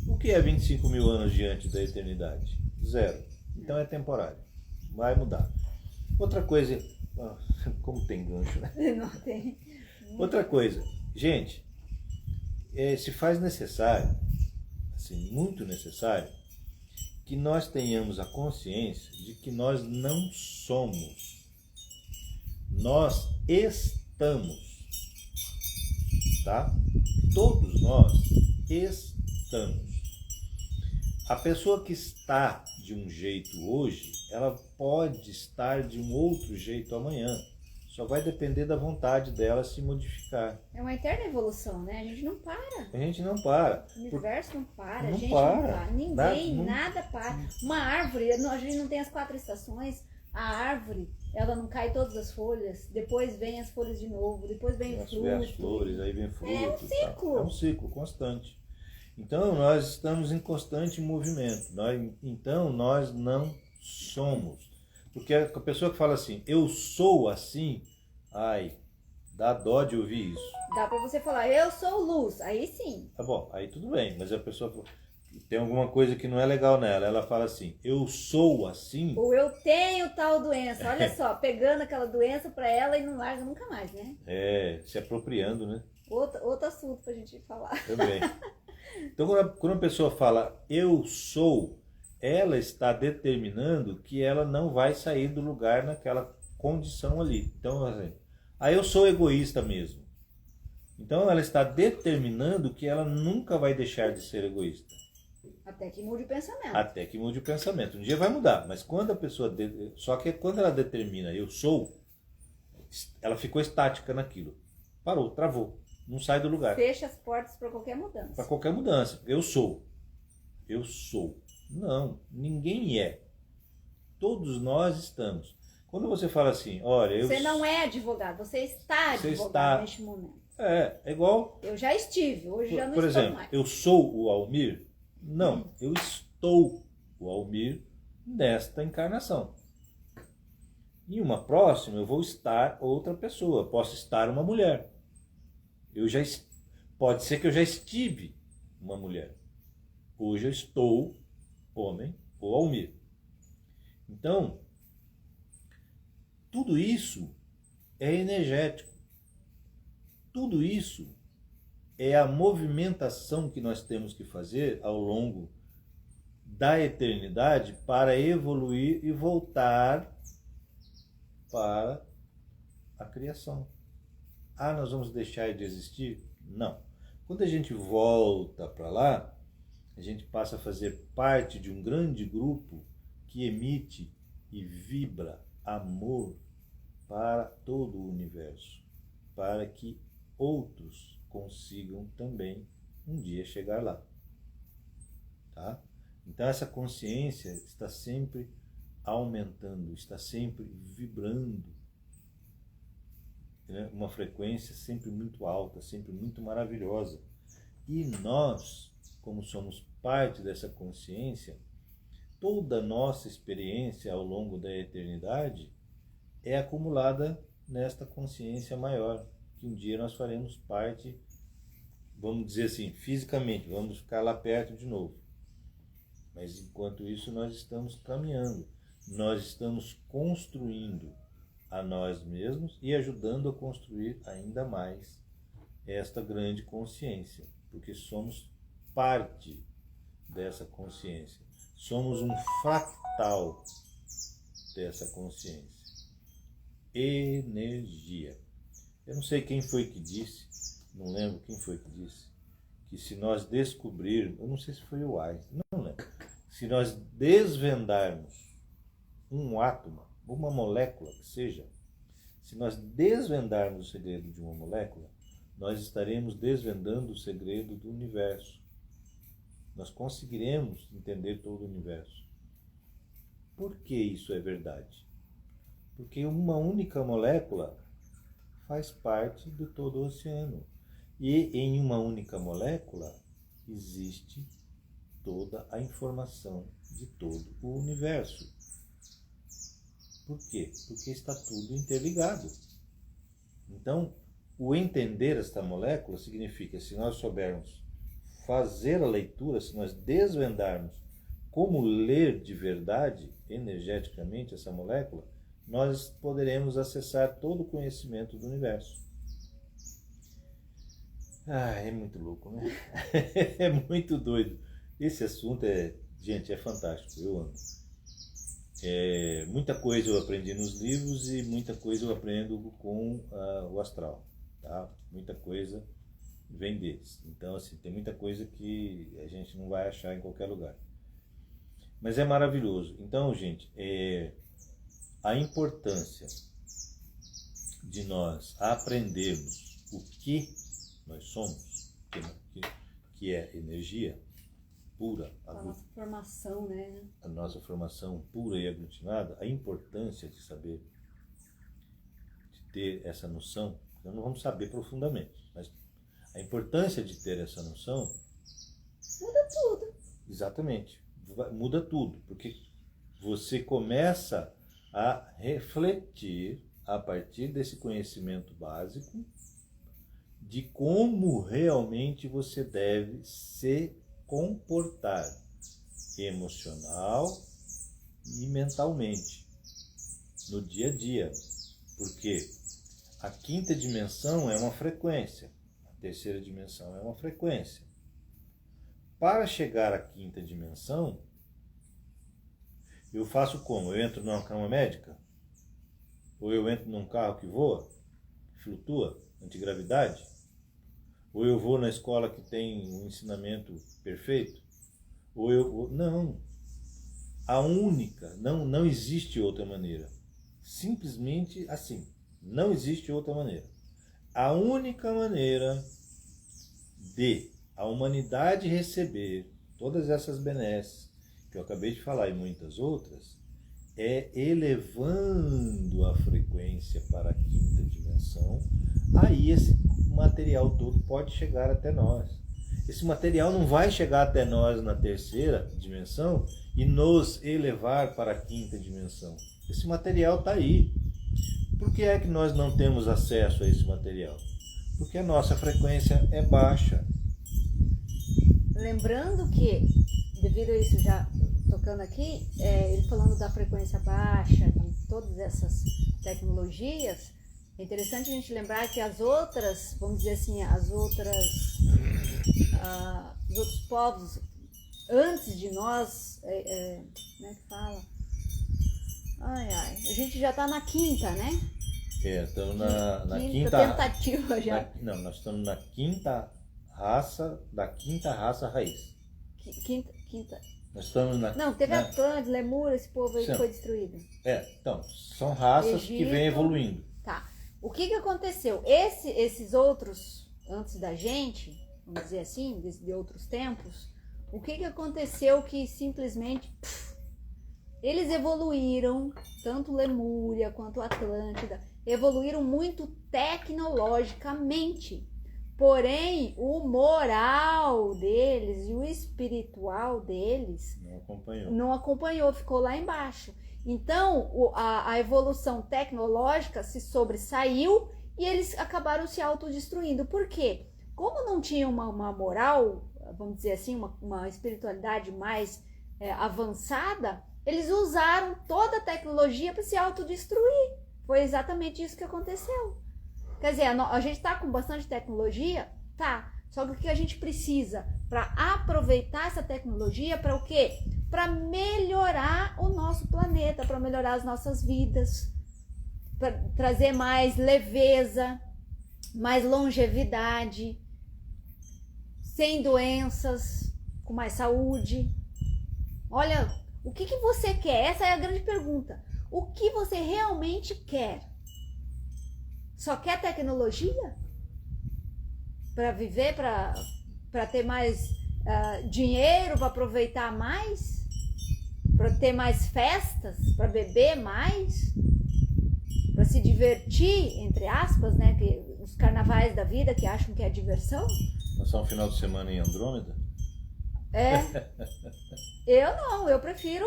O que é 25 mil anos diante da eternidade? Zero. Então é temporário. Vai mudar. Outra coisa. Como tem gancho, né? Não tem. Outra coisa. Gente, se faz necessário, assim, muito necessário, que nós tenhamos a consciência de que nós não somos, nós estamos, tá? Todos nós estamos. A pessoa que está de um jeito hoje, ela pode estar de um outro jeito amanhã. Só vai depender da vontade dela se modificar. É uma eterna evolução, né? A gente não para. A gente não para. O universo não para, Não a gente para. não para. Ninguém, nada para. Uma árvore, a gente não tem as 4 estações, a árvore, ela não cai todas as folhas, depois vem as folhas de novo, depois vem o fruto. Vem as flores, aí vem fruto. É um ciclo. É um ciclo constante. Então, nós estamos em constante movimento. Então, nós não somos. Porque a pessoa que fala assim, eu sou assim, ai, dá dó de ouvir isso. Dá pra você falar, eu sou luz, aí sim. Tá bom, aí tudo bem, mas a pessoa tem alguma coisa que não é legal nela. Ela fala assim, eu sou assim. Ou eu tenho tal doença. Olha só, pegando aquela doença pra ela e não larga nunca mais, né? Se apropriando, né? Outro assunto pra gente falar. Também. Então, quando a pessoa fala eu sou, ela está determinando que ela não vai sair do lugar naquela condição ali. Então, assim, eu sou egoísta mesmo. Então, ela está determinando que ela nunca vai deixar de ser egoísta. Até que mude o pensamento. Até que mude o pensamento. Um dia vai mudar, mas quando a pessoa... Só que quando ela determina eu sou, ela ficou estática naquilo. Parou, travou. Não sai do lugar. Fecha as portas para qualquer mudança. Para qualquer mudança. Eu sou. Eu sou. Não, ninguém é. Todos nós estamos. Quando você fala assim, olha... Você não é advogado, você está advogado neste momento. É igual... Eu já estive, hoje já não por estou exemplo, mais. eu sou o Almir? Não, eu estou o Almir nesta encarnação. Em uma próxima eu vou estar outra pessoa, posso estar uma mulher. Pode ser que eu já estive uma mulher. Hoje eu estou homem ou Almir. Então, tudo isso é energético. Tudo isso é a movimentação que nós temos que fazer ao longo da eternidade para evoluir e voltar para a criação. Nós vamos deixar de existir? Não. Quando a gente volta para lá, a gente passa a fazer parte de um grande grupo que emite e vibra amor para todo o universo, para que outros consigam também um dia chegar lá. Tá? Então essa consciência está sempre aumentando, está sempre vibrando, né? Uma frequência sempre muito alta, sempre muito maravilhosa. E nós, como somos parte dessa consciência, toda a nossa experiência ao longo da eternidade é acumulada nesta consciência maior, que um dia nós faremos parte, vamos dizer assim, fisicamente, vamos ficar lá perto de novo. Mas enquanto isso nós estamos caminhando, nós estamos construindo a nós mesmos e ajudando a construir ainda mais esta grande consciência, porque somos parte dessa consciência, somos um fractal dessa consciência. Energia. Eu não sei quem foi que disse, não lembro quem foi que disse, que se nós descobrirmos, eu não sei se foi o Einstein, não lembro, se nós desvendarmos um átomo, uma molécula que seja, se nós desvendarmos o segredo de uma molécula, nós estaremos desvendando o segredo do universo. Nós conseguiremos entender todo o universo. Por que isso é verdade? Porque uma única molécula faz parte de todo o oceano. E em uma única molécula existe toda a informação de todo o universo. Por quê? Porque está tudo interligado. Então, o entender esta molécula significa, se nós soubermos fazer a leitura, se nós desvendarmos como ler de verdade, energeticamente, essa molécula, nós poderemos acessar todo o conhecimento do universo. É muito louco, né? É muito doido. Esse assunto gente, é fantástico, eu amo. Muita coisa eu aprendi nos livros e muita coisa eu aprendo com o astral, tá? Muita coisa vem deles. Então, assim, tem muita coisa que a gente não vai achar em qualquer lugar. Mas é maravilhoso. Então, gente, a importância de nós aprendermos o que nós somos, que é energia pura, a nossa formação, né? A nossa formação pura e aglutinada, a importância de saber, de ter essa noção, nós não vamos saber profundamente, mas a importância de ter essa noção muda tudo. Exatamente, muda tudo, porque você começa a refletir a partir desse conhecimento básico de como realmente você deve se comportar emocional e mentalmente no dia a dia, porque a quinta dimensão é uma frequência, a terceira dimensão é uma frequência. Para chegar à quinta dimensão, eu faço como? Eu entro numa cama médica? Ou eu entro num carro que voa, que flutua, antigravidade? Ou eu vou na escola que tem um ensinamento perfeito? Não. A única, não existe outra maneira. Simplesmente assim. Não existe outra maneira. A única maneira de a humanidade receber todas essas benesses que eu acabei de falar e muitas outras é elevando a frequência para a quinta dimensão. Aí esse material todo pode chegar até nós. Esse material não vai chegar até nós na terceira dimensão e nos elevar para a quinta dimensão. Esse material está aí. Por que é que nós não temos acesso a esse material? Porque a nossa frequência é baixa. Lembrando que, devido a isso já tocando aqui, ele falando da frequência baixa, de todas essas tecnologias, é interessante a gente lembrar que as outras, vamos dizer assim, os outros povos antes de nós, como é que fala? A gente já está na quinta, né? Estamos na quinta tentativa já. Nós estamos na quinta raça, da quinta raça raiz. Quinta. Nós estamos na... Não, teve Atlântico, Lemúria, esse povo aí que foi destruído. Então, são raças Egito, que vêm evoluindo. Tá. O que aconteceu? Esses outros, antes da gente, vamos dizer assim, de outros tempos, o que aconteceu que simplesmente eles evoluíram, tanto Lemúria quanto Atlântida, evoluíram muito tecnologicamente. Porém, o moral deles e o espiritual deles não acompanhou, ficou lá embaixo. Então, a evolução tecnológica se sobressaiu e eles acabaram se autodestruindo. Por quê? Como não tinha uma moral, vamos dizer assim, uma espiritualidade mais avançada, eles usaram toda a tecnologia para se autodestruir. Foi exatamente isso que aconteceu. Quer dizer, a gente está com bastante tecnologia? Tá. Só que o que a gente precisa para aproveitar essa tecnologia para o quê? Para melhorar o nosso planeta, para melhorar as nossas vidas, para trazer mais leveza, mais longevidade, sem doenças, com mais saúde. Olha, o que você quer? Essa é a grande pergunta. O que você realmente quer? Só quer tecnologia? Para viver, para ter mais dinheiro, para aproveitar mais? Para ter mais festas? Para beber mais? Para se divertir, entre aspas, né? Que, os carnavais da vida que acham que é diversão? Passar um final de semana em Andrômeda? Eu não, eu prefiro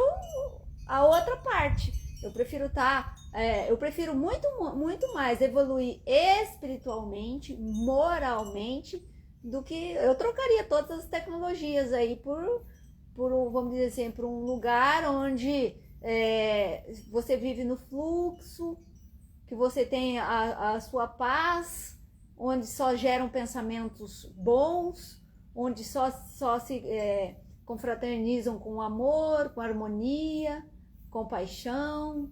a outra parte. Eu prefiro muito mais evoluir espiritualmente, moralmente, do que eu trocaria todas as tecnologias aí por vamos dizer assim, por um lugar onde você vive no fluxo, que você tem a sua paz, onde só geram pensamentos bons, onde só se confraternizam com amor, com harmonia, compaixão.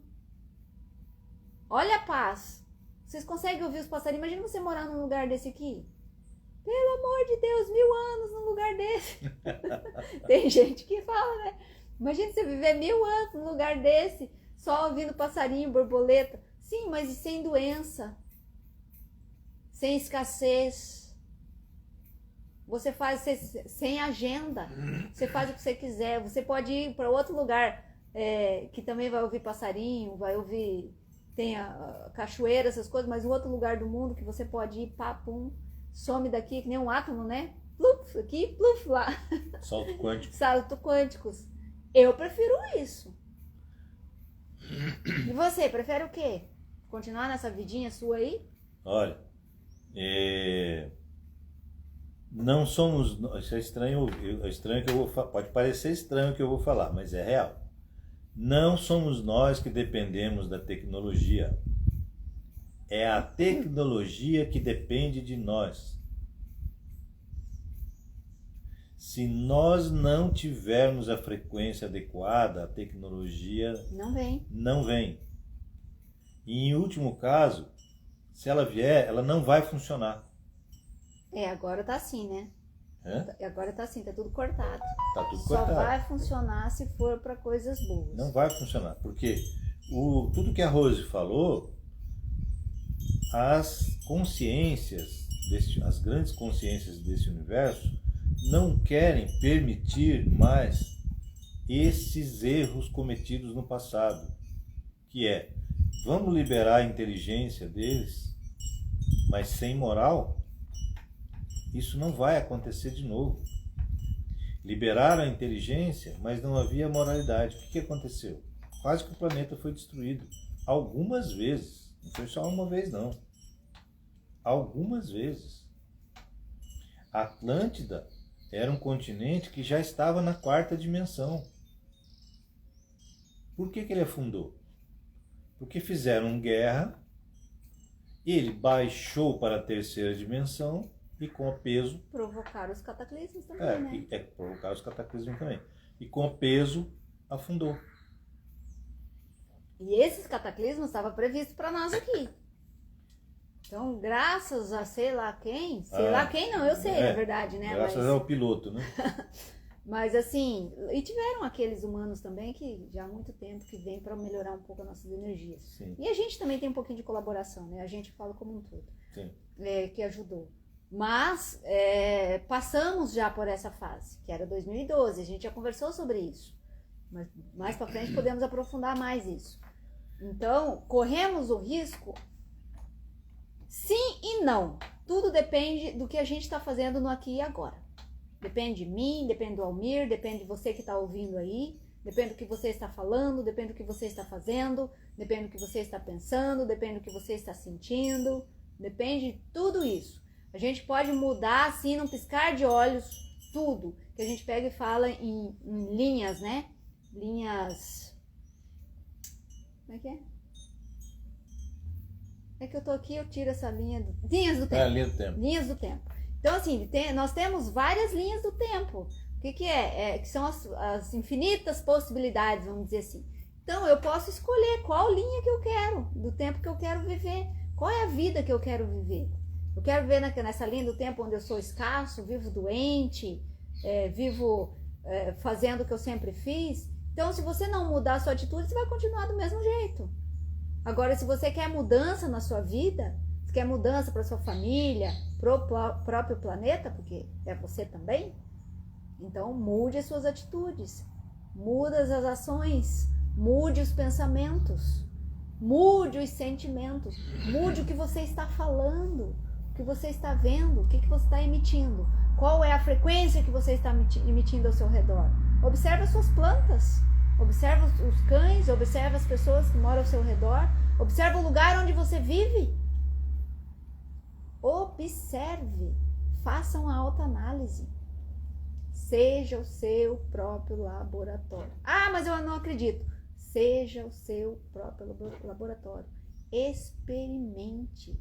Olha a paz. Vocês conseguem ouvir os passarinhos? Imagina você morar num lugar desse aqui. Pelo amor de Deus, 1000 anos num lugar desse. Tem gente que fala, né? Imagina você viver 1000 anos num lugar desse, só ouvindo passarinho, borboleta. Sim, mas sem doença, sem escassez. Você faz sem agenda. Você faz o que você quiser. Você pode ir para outro lugar que também vai ouvir passarinho, vai ouvir, tem a cachoeira, essas coisas, mas o outro lugar do mundo que você pode ir, papum, some daqui, que nem um átomo, né? Pluf, aqui, pluf, lá. Salto quântico. Salto quânticos. Eu prefiro isso. E você, prefere o quê? Continuar nessa vidinha sua aí? Olha, não somos... Isso é estranho, que eu vou falar. Pode parecer estranho o que eu vou falar, mas é real. Não somos nós que dependemos da tecnologia. É a tecnologia que depende de nós. Se nós não tivermos a frequência adequada, a tecnologia não vem. E em último caso, se ela vier, ela não vai funcionar. Agora tá assim, né? Agora tá assim, tá tudo cortado. Tá tudo Só cortado. vai funcionar se for para coisas boas. Não vai funcionar, porque tudo que a Rose falou, as consciências, as grandes consciências desse universo, não querem permitir mais esses erros cometidos no passado, que vamos liberar a inteligência deles, mas sem moral. Isso não vai acontecer de novo. Liberaram a inteligência, mas não havia moralidade. O que aconteceu? Quase que o planeta foi destruído. Algumas vezes. Não foi só uma vez, não. Algumas vezes. A Atlântida era um continente que já estava na 4ª dimensão. Por que ele afundou? Porque fizeram guerra, ele baixou para a 3ª dimensão e com o peso... Provocaram os cataclismos também, né? Provocaram os cataclismos também. E com o peso afundou. E esses cataclismos estavam previstos para nós aqui. Então, graças a sei lá quem não, eu sei, na verdade, né? Graças ao piloto, né? Mas assim, e tiveram aqueles humanos também que já há muito tempo que vêm para melhorar um pouco as nossas energias. Sim. E a gente também tem um pouquinho de colaboração, né? A gente fala como um todo. Sim. Que ajudou. Mas passamos já por essa fase, que era 2012, a gente já conversou sobre isso. Mas mais para frente podemos aprofundar mais isso. Então, corremos o risco? Sim e não. Tudo depende do que a gente está fazendo no aqui e agora. Depende de mim, depende do Almir, depende de você que está ouvindo aí, depende do que você está falando, depende do que você está fazendo, depende do que você está pensando, depende do que você está sentindo, depende de tudo isso. A gente pode mudar assim, num piscar de olhos, tudo. Que a gente pega e fala em linhas, né? Linhas... Como é que é? É que eu tô aqui, eu tiro essa linha... Linhas do tempo. Linha do tempo. Linhas do tempo. Então, assim, nós temos várias linhas do tempo. O que é? Que são as infinitas possibilidades, vamos dizer assim. Então, eu posso escolher qual linha que eu quero, do tempo que eu quero viver. Qual é a vida que eu quero viver? Eu quero viver nessa linha do tempo onde eu sou escasso, vivo doente, vivo fazendo o que eu sempre fiz. Então, se você não mudar a sua atitude, você vai continuar do mesmo jeito. Agora, se você quer mudança na sua vida, se quer mudança para sua família, para o próprio planeta, porque é você também, então mude as suas atitudes, mude as ações, mude os pensamentos, mude os sentimentos, mude o que você está falando, o que você está vendo, o que você está emitindo, qual é a frequência que você está emitindo ao seu redor. Observe as suas plantas, Observa os cães, observa as pessoas que moram ao seu redor, observa o lugar onde você vive. Observe, faça uma autoanálise. Seja o seu próprio laboratório. Ah, mas eu não acredito. Seja o seu próprio laboratório. Experimente.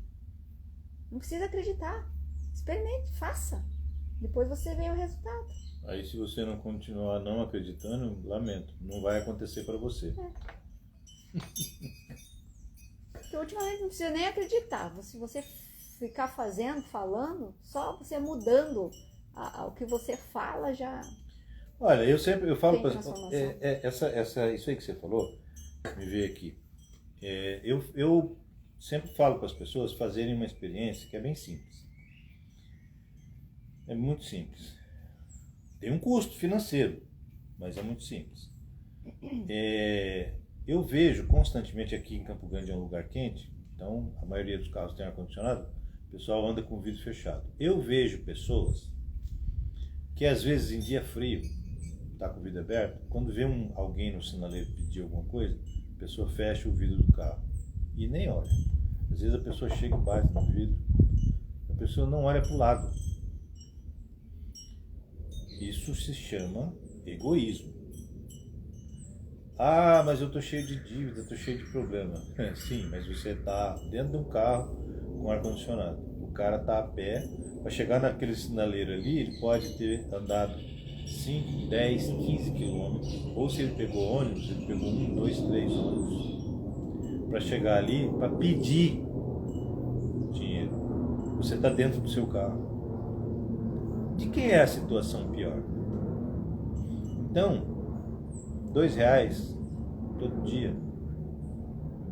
Não precisa acreditar. Experimente, faça. Depois você vê o resultado. Aí se você não continuar não acreditando, lamento, não vai acontecer para você. Porque ultimamente não precisa nem acreditar. Se você ficar fazendo, falando, só você mudando o que você fala já. Olha, eu falo para isso aí que você falou, me veio aqui. Eu sempre falo para as pessoas fazerem uma experiência que é bem simples. É muito simples. Tem um custo financeiro, mas é muito simples. Eu vejo constantemente aqui em Campo Grande, é um lugar quente, então a maioria dos carros tem ar-condicionado, o pessoal anda com o vidro fechado. Eu vejo pessoas que às vezes em dia frio, está com o vidro aberto, quando vê alguém no sinaleiro pedir alguma coisa, a pessoa fecha o vidro do carro e nem olha. Às vezes a pessoa chega e bate no vidro, a pessoa não olha para o lado. Isso se chama egoísmo. Ah, mas eu estou cheio de dívida, estou cheio de problema. Sim, mas você está dentro de um carro com ar-condicionado. O cara está a pé, para chegar naquele sinaleiro ali, ele pode ter andado 5, 10, 15 quilômetros. Ou se ele pegou ônibus, ele pegou 1, 2, 3 ônibus. Para chegar ali, para pedir dinheiro. Você está dentro do seu carro. De quem é a situação pior? Então, R$2 todo dia.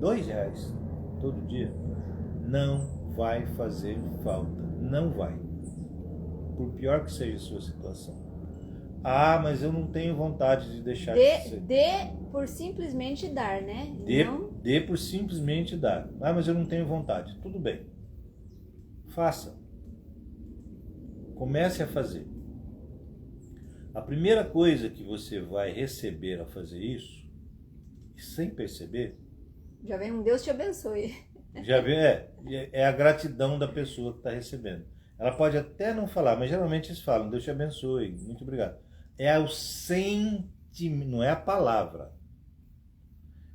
R$2 todo dia. Não vai fazer falta. Não vai. Por pior que seja a sua situação. Ah, mas eu não tenho vontade de deixar de ser. Dê por simplesmente dar, né? Dê por simplesmente dar. Ah, mas eu não tenho vontade. Tudo bem. Faça. Comece a fazer. A primeira coisa que você vai receber ao fazer isso, sem perceber, já vem um Deus te abençoe. Já vem, é a gratidão da pessoa que está recebendo. Ela pode até não falar, mas geralmente eles falam, Deus te abençoe, muito obrigado. É o sentimento, não é a palavra.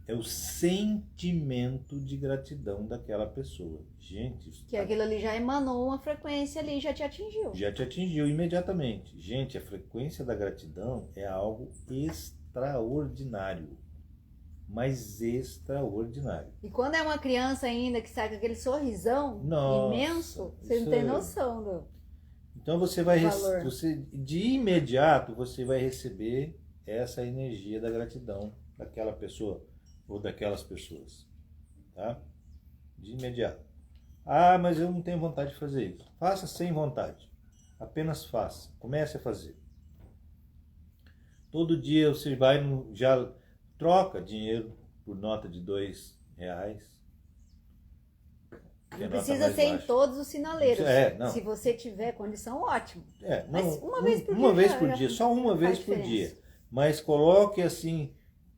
É o sentimento de gratidão daquela pessoa. Gente... Que aquilo ali já emanou uma frequência ali, já te atingiu. Já te atingiu imediatamente. Gente, a frequência da gratidão é algo extraordinário. Mas extraordinário. E quando é uma criança ainda que sai com aquele sorrisão imenso, você não tem noção do... Então você vai de imediato você vai receber essa energia da gratidão daquela pessoa ou daquelas pessoas, tá? De imediato. Ah, mas eu não tenho vontade de fazer isso. Faça sem vontade. Apenas faça. Comece a fazer. Todo dia você vai já troca dinheiro por nota de R$2. Não precisa ser em todos os sinaleiros. Não. Se você tiver condição, ótimo. Mas uma vez por dia. Uma vez por dia, só uma vez por dia. Mas coloque assim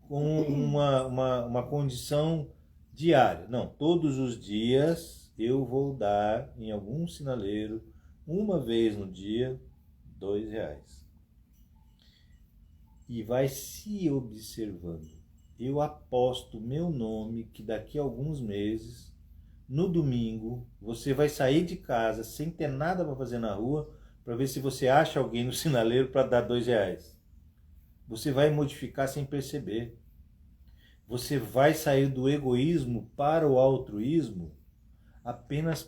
com uma condição diária. Não, todos os dias eu vou dar em algum sinaleiro, uma vez no dia, R$2. E vai se observando. Eu aposto meu nome que daqui a alguns meses, no domingo, você vai sair de casa sem ter nada para fazer na rua, para ver se você acha alguém no sinaleiro para dar R$2. Você vai modificar sem perceber. Você vai sair do egoísmo para o altruísmo apenas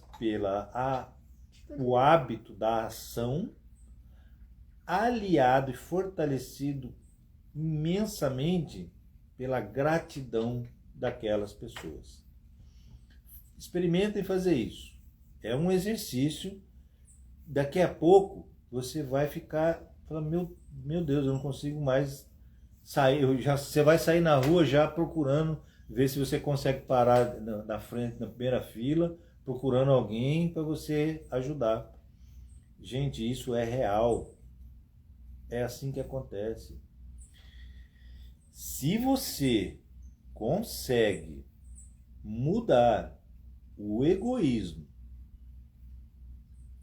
o hábito da ação, aliado e fortalecido imensamente pela gratidão daquelas pessoas. Experimentem fazer isso. É um exercício. Daqui a pouco você vai ficar falando, meu Deus, eu não consigo mais sair. Você vai sair na rua já procurando ver se você consegue parar na frente, na primeira fila, procurando alguém para você ajudar. Gente, isso é real. É assim que acontece. Se você consegue mudar o egoísmo,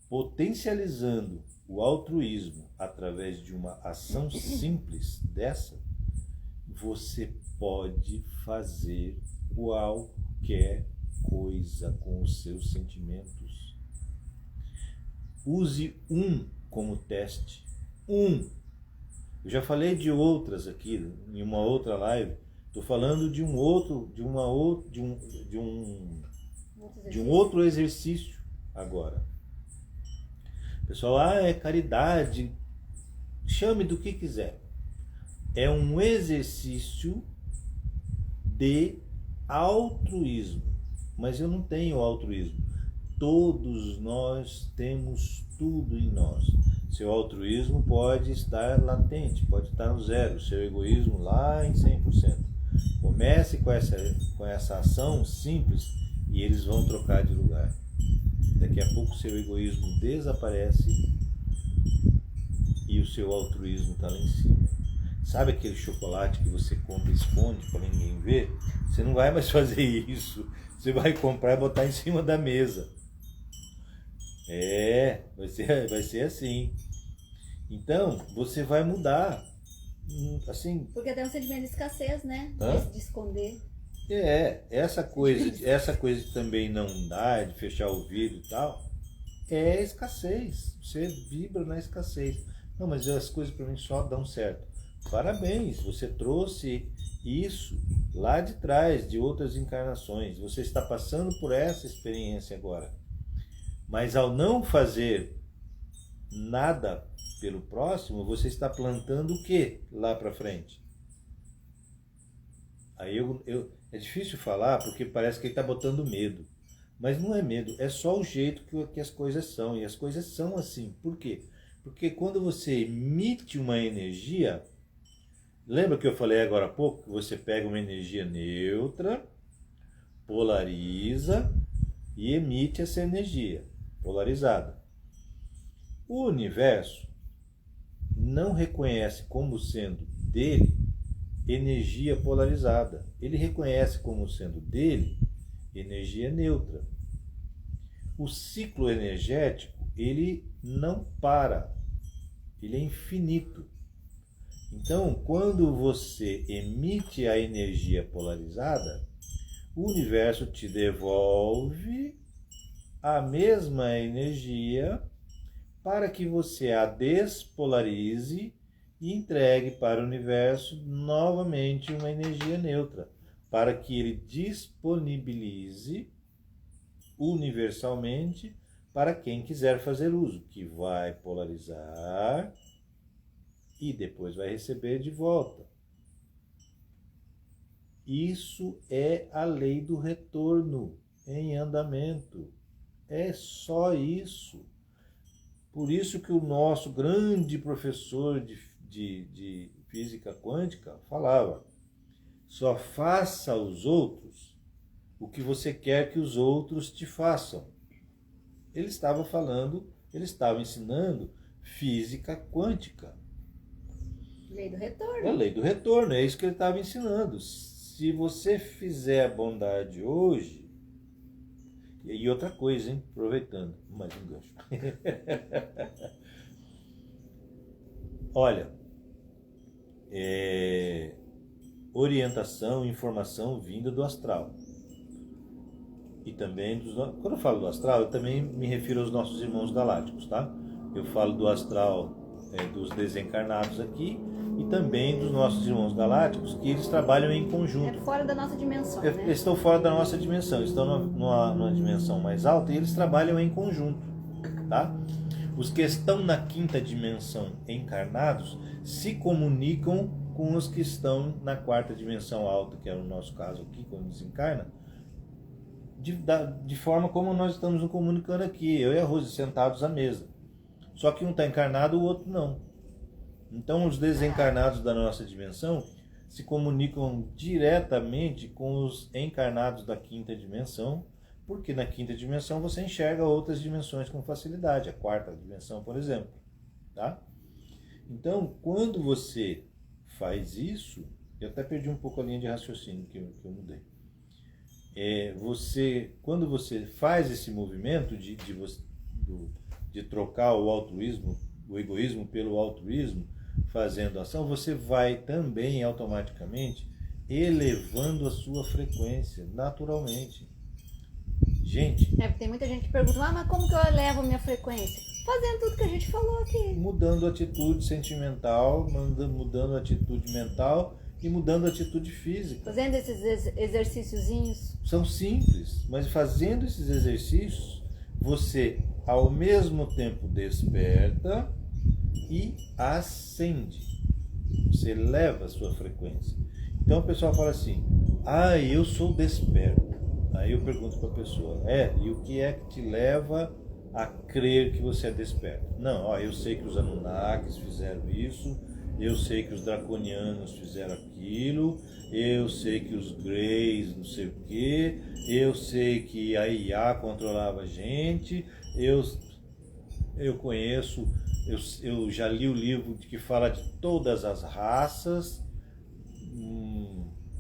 potencializando o altruísmo através de uma ação simples dessa, você pode fazer qualquer coisa com os seus sentimentos. Use um como teste. Um. Eu já falei de outras aqui, em uma outra live. Estou falando de um outro exercício agora. Pessoal, é caridade, chame do que quiser. É um exercício de altruísmo. Mas eu não tenho altruísmo. Todos nós temos tudo em nós. Seu altruísmo pode estar latente, pode estar no zero. Seu egoísmo lá em 100%. Comece com essa ação simples e eles vão trocar de lugar. Daqui a pouco seu egoísmo desaparece e o seu altruísmo está lá em cima. Sabe aquele chocolate que você compra e esconde para ninguém ver? Você não vai mais fazer isso. Você vai comprar e botar em cima da mesa. Vai ser assim. Então, você vai mudar. Assim. Porque tem um sentimento de escassez, né? Esse de esconder. Essa coisa de também não dar, de fechar o vidro e tal, é escassez. Você vibra na escassez. Não, mas as coisas para mim só dão certo. Parabéns, você trouxe isso lá de trás, de outras encarnações. Você está passando por essa experiência agora. Mas ao não fazer nada pelo próximo, você está plantando o que lá para frente? Aí é difícil falar porque parece que ele está botando medo. Mas não é medo, é só o jeito que as coisas são. E as coisas são assim. Por quê? Porque quando você emite uma energia... Lembra que eu falei agora há pouco que você pega uma energia neutra, polariza e emite essa energia polarizada. O universo não reconhece como sendo dele energia polarizada. Ele reconhece como sendo dele energia neutra. O ciclo energético, ele não para. Ele é infinito. Então, quando você emite a energia polarizada, o universo te devolve a mesma energia para que você a despolarize e entregue para o universo novamente uma energia neutra, para que ele disponibilize universalmente para quem quiser fazer uso, que vai polarizar e depois vai receber de volta. Isso é a lei do retorno em andamento. É só isso. Por isso que o nosso grande professor de física quântica falava: só faça aos outros o que você quer que os outros te façam. Ele estava ensinando física quântica. Lei do retorno. É a lei do retorno, é isso que ele estava ensinando. Se você fizer a bondade hoje... E outra coisa, hein? Aproveitando, mais um gancho. Olha, orientação, informação vinda do astral. E também quando eu falo do astral, eu também me refiro aos nossos irmãos galácticos, tá? Eu falo do astral dos desencarnados aqui e também dos nossos irmãos galácticos, que eles trabalham em conjunto. É fora da nossa dimensão, né? Eles estão fora da nossa dimensão, estão numa dimensão mais alta e eles trabalham em conjunto, tá? Os que estão na quinta dimensão encarnados se comunicam com os que estão na quarta dimensão alta, que é o nosso caso aqui, quando desencarna, de forma como nós estamos nos comunicando aqui, eu e a Rose sentados à mesa. Só que um está encarnado, o outro não. Então os desencarnados da nossa dimensão se comunicam diretamente com os encarnados da quinta dimensão, porque na quinta dimensão você enxerga outras dimensões com facilidade, a quarta dimensão, por exemplo. Tá? Então, quando você faz isso, Eu até perdi um pouco a linha de raciocínio que eu mudei. Quando você faz esse movimento de trocar o altruísmo, o egoísmo pelo altruísmo, fazendo ação, você vai também automaticamente elevando a sua frequência, naturalmente. Gente... Tem muita gente que pergunta, mas como que eu elevo a minha frequência? Fazendo tudo que a gente falou aqui. Mudando a atitude sentimental, mudando a atitude mental e mudando a atitude física. Fazendo esses exercíciozinhos. São simples, mas fazendo esses exercícios, você ao mesmo tempo desperta e ascende. Você eleva a sua frequência. Então o pessoal fala assim, eu sou desperto. Aí eu pergunto para a pessoa, e o que é que te leva a crer que você é desperto? Não, eu sei que os Anunnakis fizeram isso, eu sei que os Draconianos fizeram aquilo, eu sei que os Greys não sei o quê, eu sei que a IA controlava a gente, eu conheço, eu já li o livro que fala de todas as raças,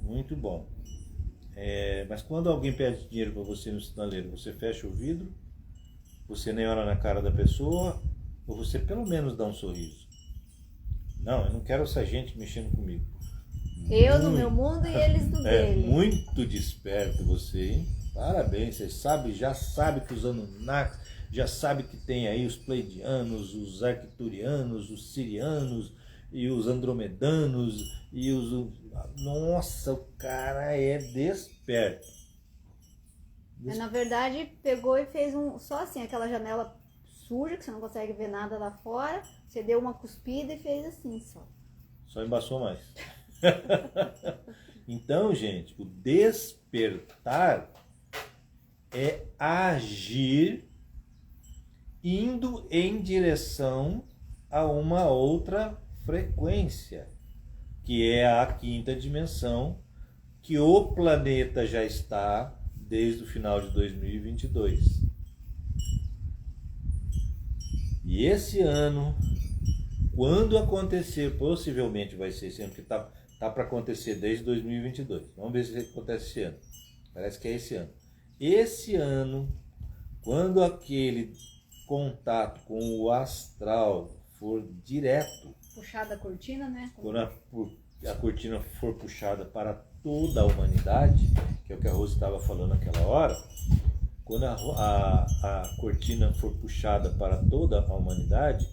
muito bom. Mas quando alguém pede dinheiro para você no sinaleiro, você fecha o vidro, você nem olha na cara da pessoa, ou você pelo menos dá um sorriso. Não, eu não quero essa gente mexendo comigo. Eu no meu mundo e eles no dele. Muito desperto você, hein? Parabéns, você já sabe que os Anunnakis, já sabe que tem aí os Pleiadianos, os Arcturianos, os Sirianos e os Andromedanos e os... Nossa, o cara é desperto. Na verdade, pegou e fez só assim, aquela janela suja, que você não consegue ver nada lá fora. Você deu uma cuspida e fez assim só. Só embaçou mais. Então, gente, o despertar é agir indo em direção a uma outra frequência, que é a quinta dimensão, que o planeta já está desde o final de 2022. E esse ano, quando acontecer, possivelmente vai ser esse ano, que tá para acontecer desde 2022. Vamos ver se acontece esse ano. Parece que é esse ano. Esse ano, quando aquele contato com o astral for direto, puxada a cortina, né? Quando a cortina for puxada para toda a humanidade, que é o que a Rose estava falando naquela hora, quando a cortina for puxada para toda a humanidade,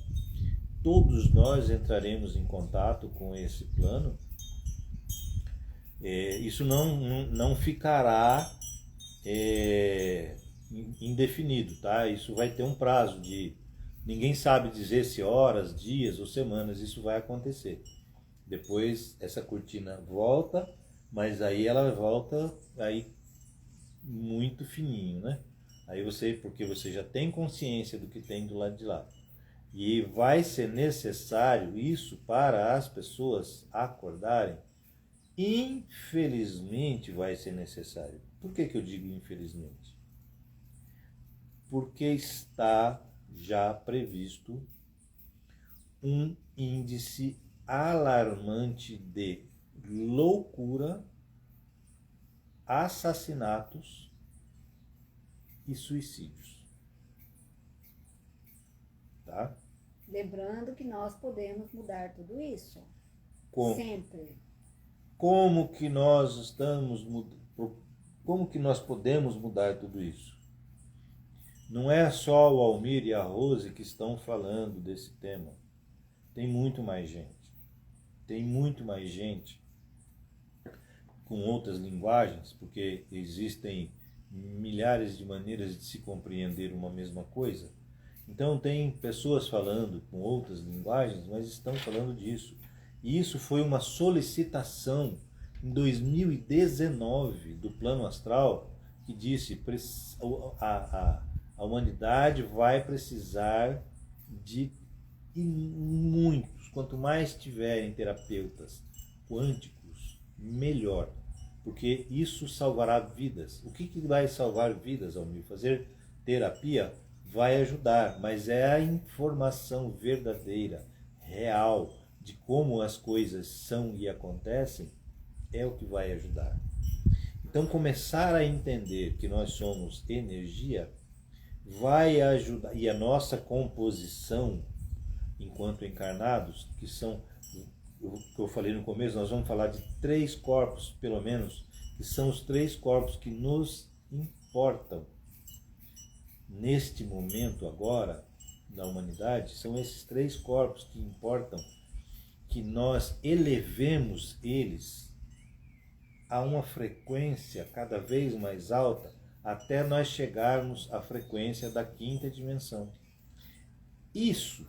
todos nós entraremos em contato com esse plano. Isso não ficará indefinido, tá? Isso vai ter um prazo de... Ninguém sabe dizer se horas, dias ou semanas isso vai acontecer. Depois essa cortina volta, mas aí ela volta aí muito fininho, né? Aí porque você já tem consciência do que tem do lado de lá. E vai ser necessário isso para as pessoas acordarem. Infelizmente vai ser necessário. Por que eu digo infelizmente? Porque está já previsto um índice alarmante de loucura, assassinatos e suicídios. Tá? Lembrando que nós podemos mudar tudo isso. Sempre. Como que nós podemos mudar tudo isso? Não é só o Almir e a Rose que estão falando desse tema. Tem muito mais gente. Tem muito mais gente com outras linguagens, porque existem milhares de maneiras de se compreender uma mesma coisa. Então tem pessoas falando com outras linguagens, mas estão falando disso. E isso foi uma solicitação em 2019 do Plano Astral, que disse a humanidade vai precisar de muitos, quanto mais tiverem terapeutas quânticos, melhor, porque isso salvará vidas. O que vai salvar vidas, Almir? Fazer terapia vai ajudar, mas é a informação verdadeira, real, de como as coisas são e acontecem, é o que vai ajudar. Então, começar a entender que nós somos energia vai ajudar, e a nossa composição enquanto encarnados, que são, o que eu falei no começo, nós vamos falar de 3 corpos, pelo menos, que são os 3 corpos que nos importam neste momento agora da humanidade. São esses 3 corpos que importam que nós elevemos eles a uma frequência cada vez mais alta até nós chegarmos à frequência da 5ª dimensão. Isso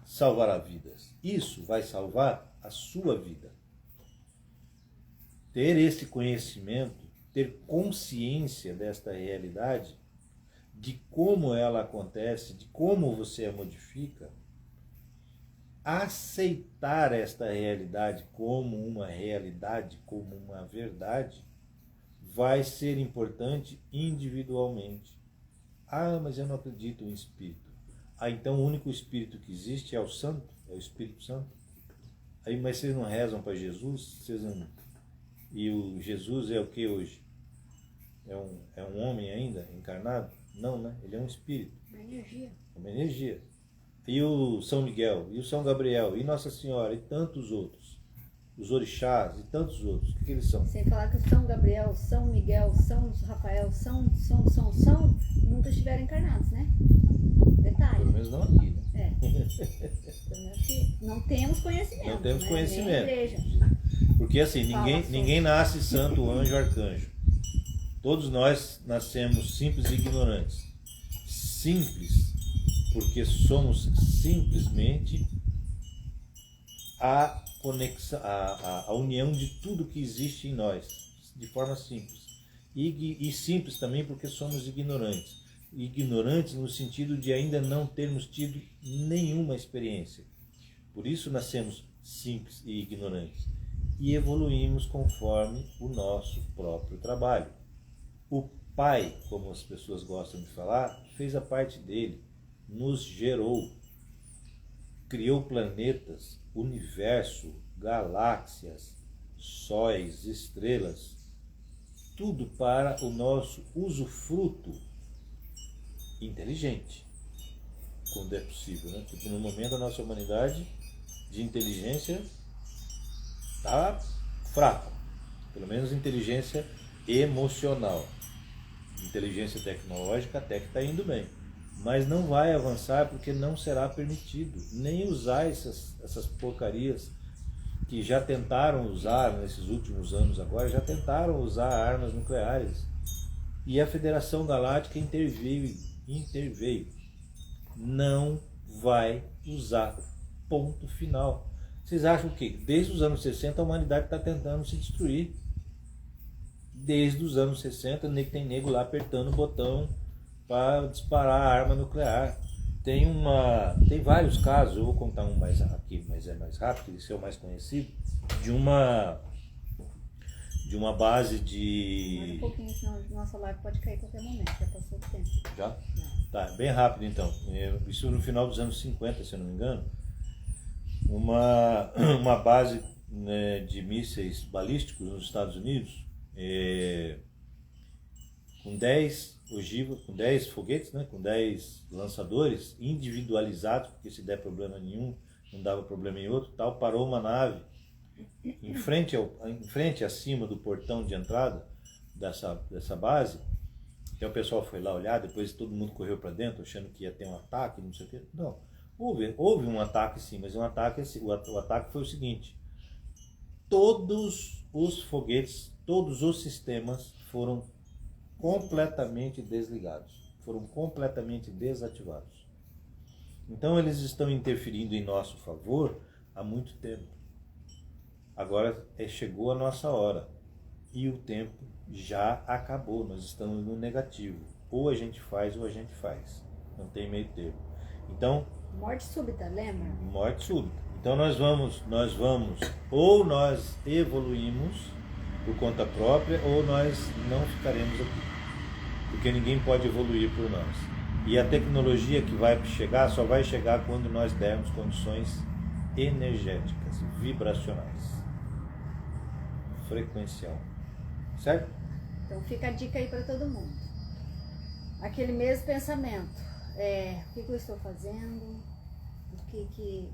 salvará vidas. Isso vai salvar a sua vida. Ter esse conhecimento, ter consciência desta realidade, de como ela acontece, de como você a modifica, aceitar esta realidade como uma realidade, como uma verdade, vai ser importante individualmente. Ah, mas eu não acredito em espírito. Ah, então o único espírito que existe é o santo, é o Espírito Santo. Aí, mas vocês não rezam para Jesus? Vocês não... E o Jesus é o que hoje? É um homem ainda, encarnado? Não, né? Ele é um espírito. Uma energia. Uma energia. E o São Miguel, e o São Gabriel, e Nossa Senhora, e tantos outros. Os orixás e tantos outros. O que eles são? Sem falar que o São Gabriel, São Miguel, São Rafael, São, nunca estiveram encarnados, né? Detalhe. Pelo menos não aqui, né? É. Pelo menos que não temos conhecimento. Não temos né? conhecimento. Nem a igreja. Porque assim, ninguém nasce santo, anjo, arcanjo. Todos nós nascemos simples e ignorantes. Simples, porque somos simplesmente a conexão, a união de tudo que existe em nós, de forma simples. E simples também porque somos ignorantes. Ignorantes no sentido de ainda não termos tido nenhuma experiência. Por isso nascemos simples e ignorantes. E evoluímos conforme o nosso próprio trabalho. O Pai, como as pessoas gostam de falar, fez a parte dele, nos gerou, criou planetas, universo, galáxias, sóis, estrelas, tudo para o nosso usufruto inteligente, quando é possível, né? Porque no momento a nossa humanidade de inteligência está fraca, pelo menos inteligência emocional. Inteligência tecnológica até que está indo bem, mas não vai avançar porque não será permitido nem usar essas porcarias que já tentaram usar nesses últimos anos agora, já tentaram usar armas nucleares. E a Federação Galáctica interveio. Não vai usar. Ponto final. Vocês acham que desde os anos 60 a humanidade está tentando se destruir? Desde os anos 60 tem nego lá apertando o botão para disparar a arma nuclear. Tem vários casos, eu vou contar um mais aqui, mas é mais rápido, esse é o mais conhecido, de uma base de... Um pouquinho, senão nossa live pode cair a qualquer momento, já passou o tempo. Já? Tá, bem rápido então. Isso no final dos anos 50, se eu não me engano. Uma base, né, de mísseis balísticos nos Estados Unidos, com 10 ogivas, com 10 foguetes, né, com 10 lançadores individualizados, porque se der problema nenhum, não dava problema em outro, tal, parou uma nave em frente acima do portão de entrada dessa base. Então o pessoal foi lá olhar, depois todo mundo correu para dentro achando que ia ter um ataque, não sei o quê. Não, houve um ataque sim, mas o ataque foi o seguinte: todos os foguetes, todos os sistemas foram completamente desligados, foram completamente desativados. Então eles estão interferindo em nosso favor há muito tempo. Agora chegou a nossa hora e o tempo já acabou, nós estamos no negativo. Ou a gente faz ou a gente faz, não tem meio termo. Então, morte súbita, lembra? Morte súbita. Então nós vamos, ou nós evoluímos por conta própria, ou nós não ficaremos aqui. Porque ninguém pode evoluir por nós. E a tecnologia que vai chegar, só vai chegar quando nós dermos condições energéticas, vibracionais. frequencial. Certo? Então fica a dica aí para todo mundo. Aquele mesmo pensamento. O que eu estou fazendo?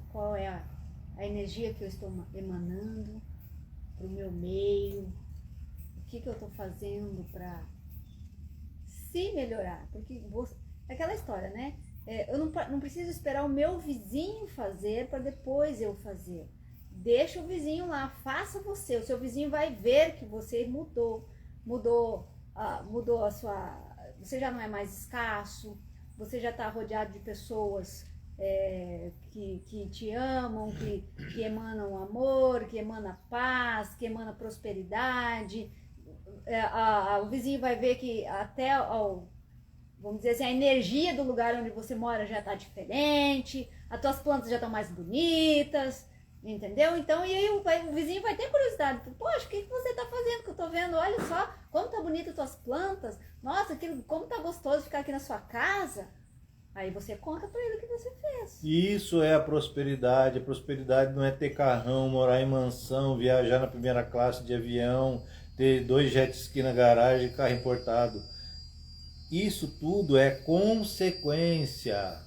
Qual é a energia que eu estou emanando para o meu meio? O que eu estou fazendo para se melhorar? Porque é aquela história, né? Eu não preciso esperar o meu vizinho fazer para depois eu fazer. Deixa o vizinho lá, faça você. O seu vizinho vai ver que você mudou a sua... Você já não é mais escasso, você já está rodeado de pessoas que te amam, que emanam amor, que emanam paz, que emanam prosperidade. O vizinho vai ver que vamos dizer assim, a energia do lugar onde você mora já está diferente, as tuas plantas já estão mais bonitas, entendeu? Então, e aí o vizinho vai ter curiosidade. Poxa, o que você está fazendo que eu estou vendo? Olha só, como tá bonita as tuas plantas. Nossa, como tá gostoso ficar aqui na sua casa. Aí você conta para ele o que você fez. Isso é a prosperidade. A prosperidade não é ter carrão, morar em mansão, viajar na primeira classe de avião, ter 2 jet ski na garagem, carro importado. Isso tudo é consequência.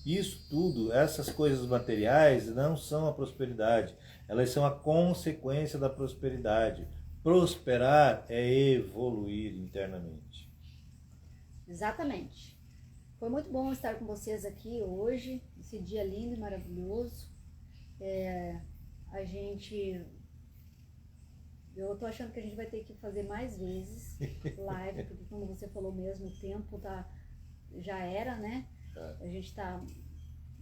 Isso tudo, essas coisas materiais não são a prosperidade. Elas são a consequência da prosperidade. Prosperar é evoluir internamente. Exatamente. Foi muito bom estar com vocês aqui hoje, esse dia lindo e maravilhoso. Eu tô achando que a gente vai ter que fazer mais vezes live, porque como você falou mesmo, o tempo já era, né? A gente tá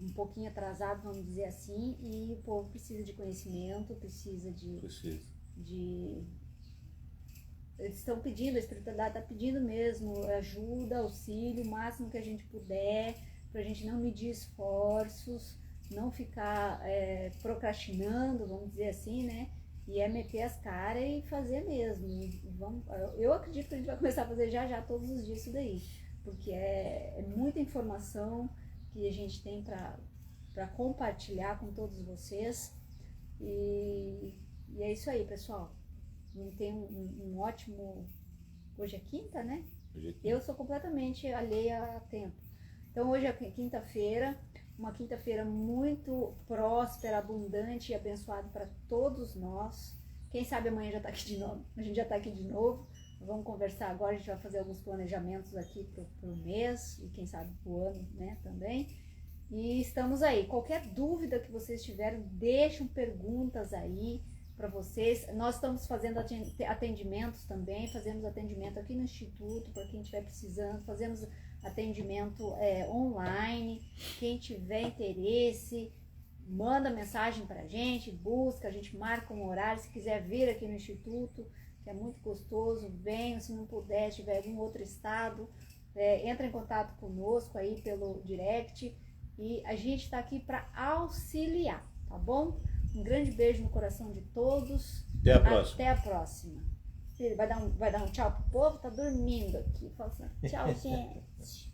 um pouquinho atrasado, vamos dizer assim, e o povo precisa de conhecimento, precisa de... Eles estão pedindo, a espiritualidade está pedindo mesmo ajuda, auxílio, o máximo que a gente puder, para a gente não medir esforços, não ficar procrastinando, vamos dizer assim, né? E meter as caras e fazer mesmo. Eu acredito que a gente vai começar a fazer já todos os dias isso daí, porque é muita informação que a gente tem para compartilhar com todos vocês. E é isso aí, pessoal. Tem um ótimo... Hoje é quinta, né? Eu sou completamente alheia a tempo. Então hoje é quinta-feira, uma quinta-feira muito próspera, abundante e abençoada para todos nós. Quem sabe amanhã já tá aqui de novo. A gente já está aqui de novo. Vamos conversar agora, a gente vai fazer alguns planejamentos aqui pro mês e quem sabe pro ano, né, também. E estamos aí. Qualquer dúvida que vocês tiverem, deixem perguntas aí para vocês. Nós estamos fazendo atendimentos também, fazemos atendimento aqui no Instituto para quem estiver precisando, fazemos atendimento online. Quem tiver interesse, manda mensagem para a gente busca, marca um horário. Se quiser vir aqui no Instituto, que é muito gostoso, venham. Se não puder, estiver em algum outro estado, entra em contato conosco aí pelo direct e a gente está aqui para auxiliar, tá bom? Um grande beijo no coração de todos. Até a próxima. Até a próxima. Vai dar um tchau pro povo? Tá dormindo aqui. Fala assim, tchau, gente.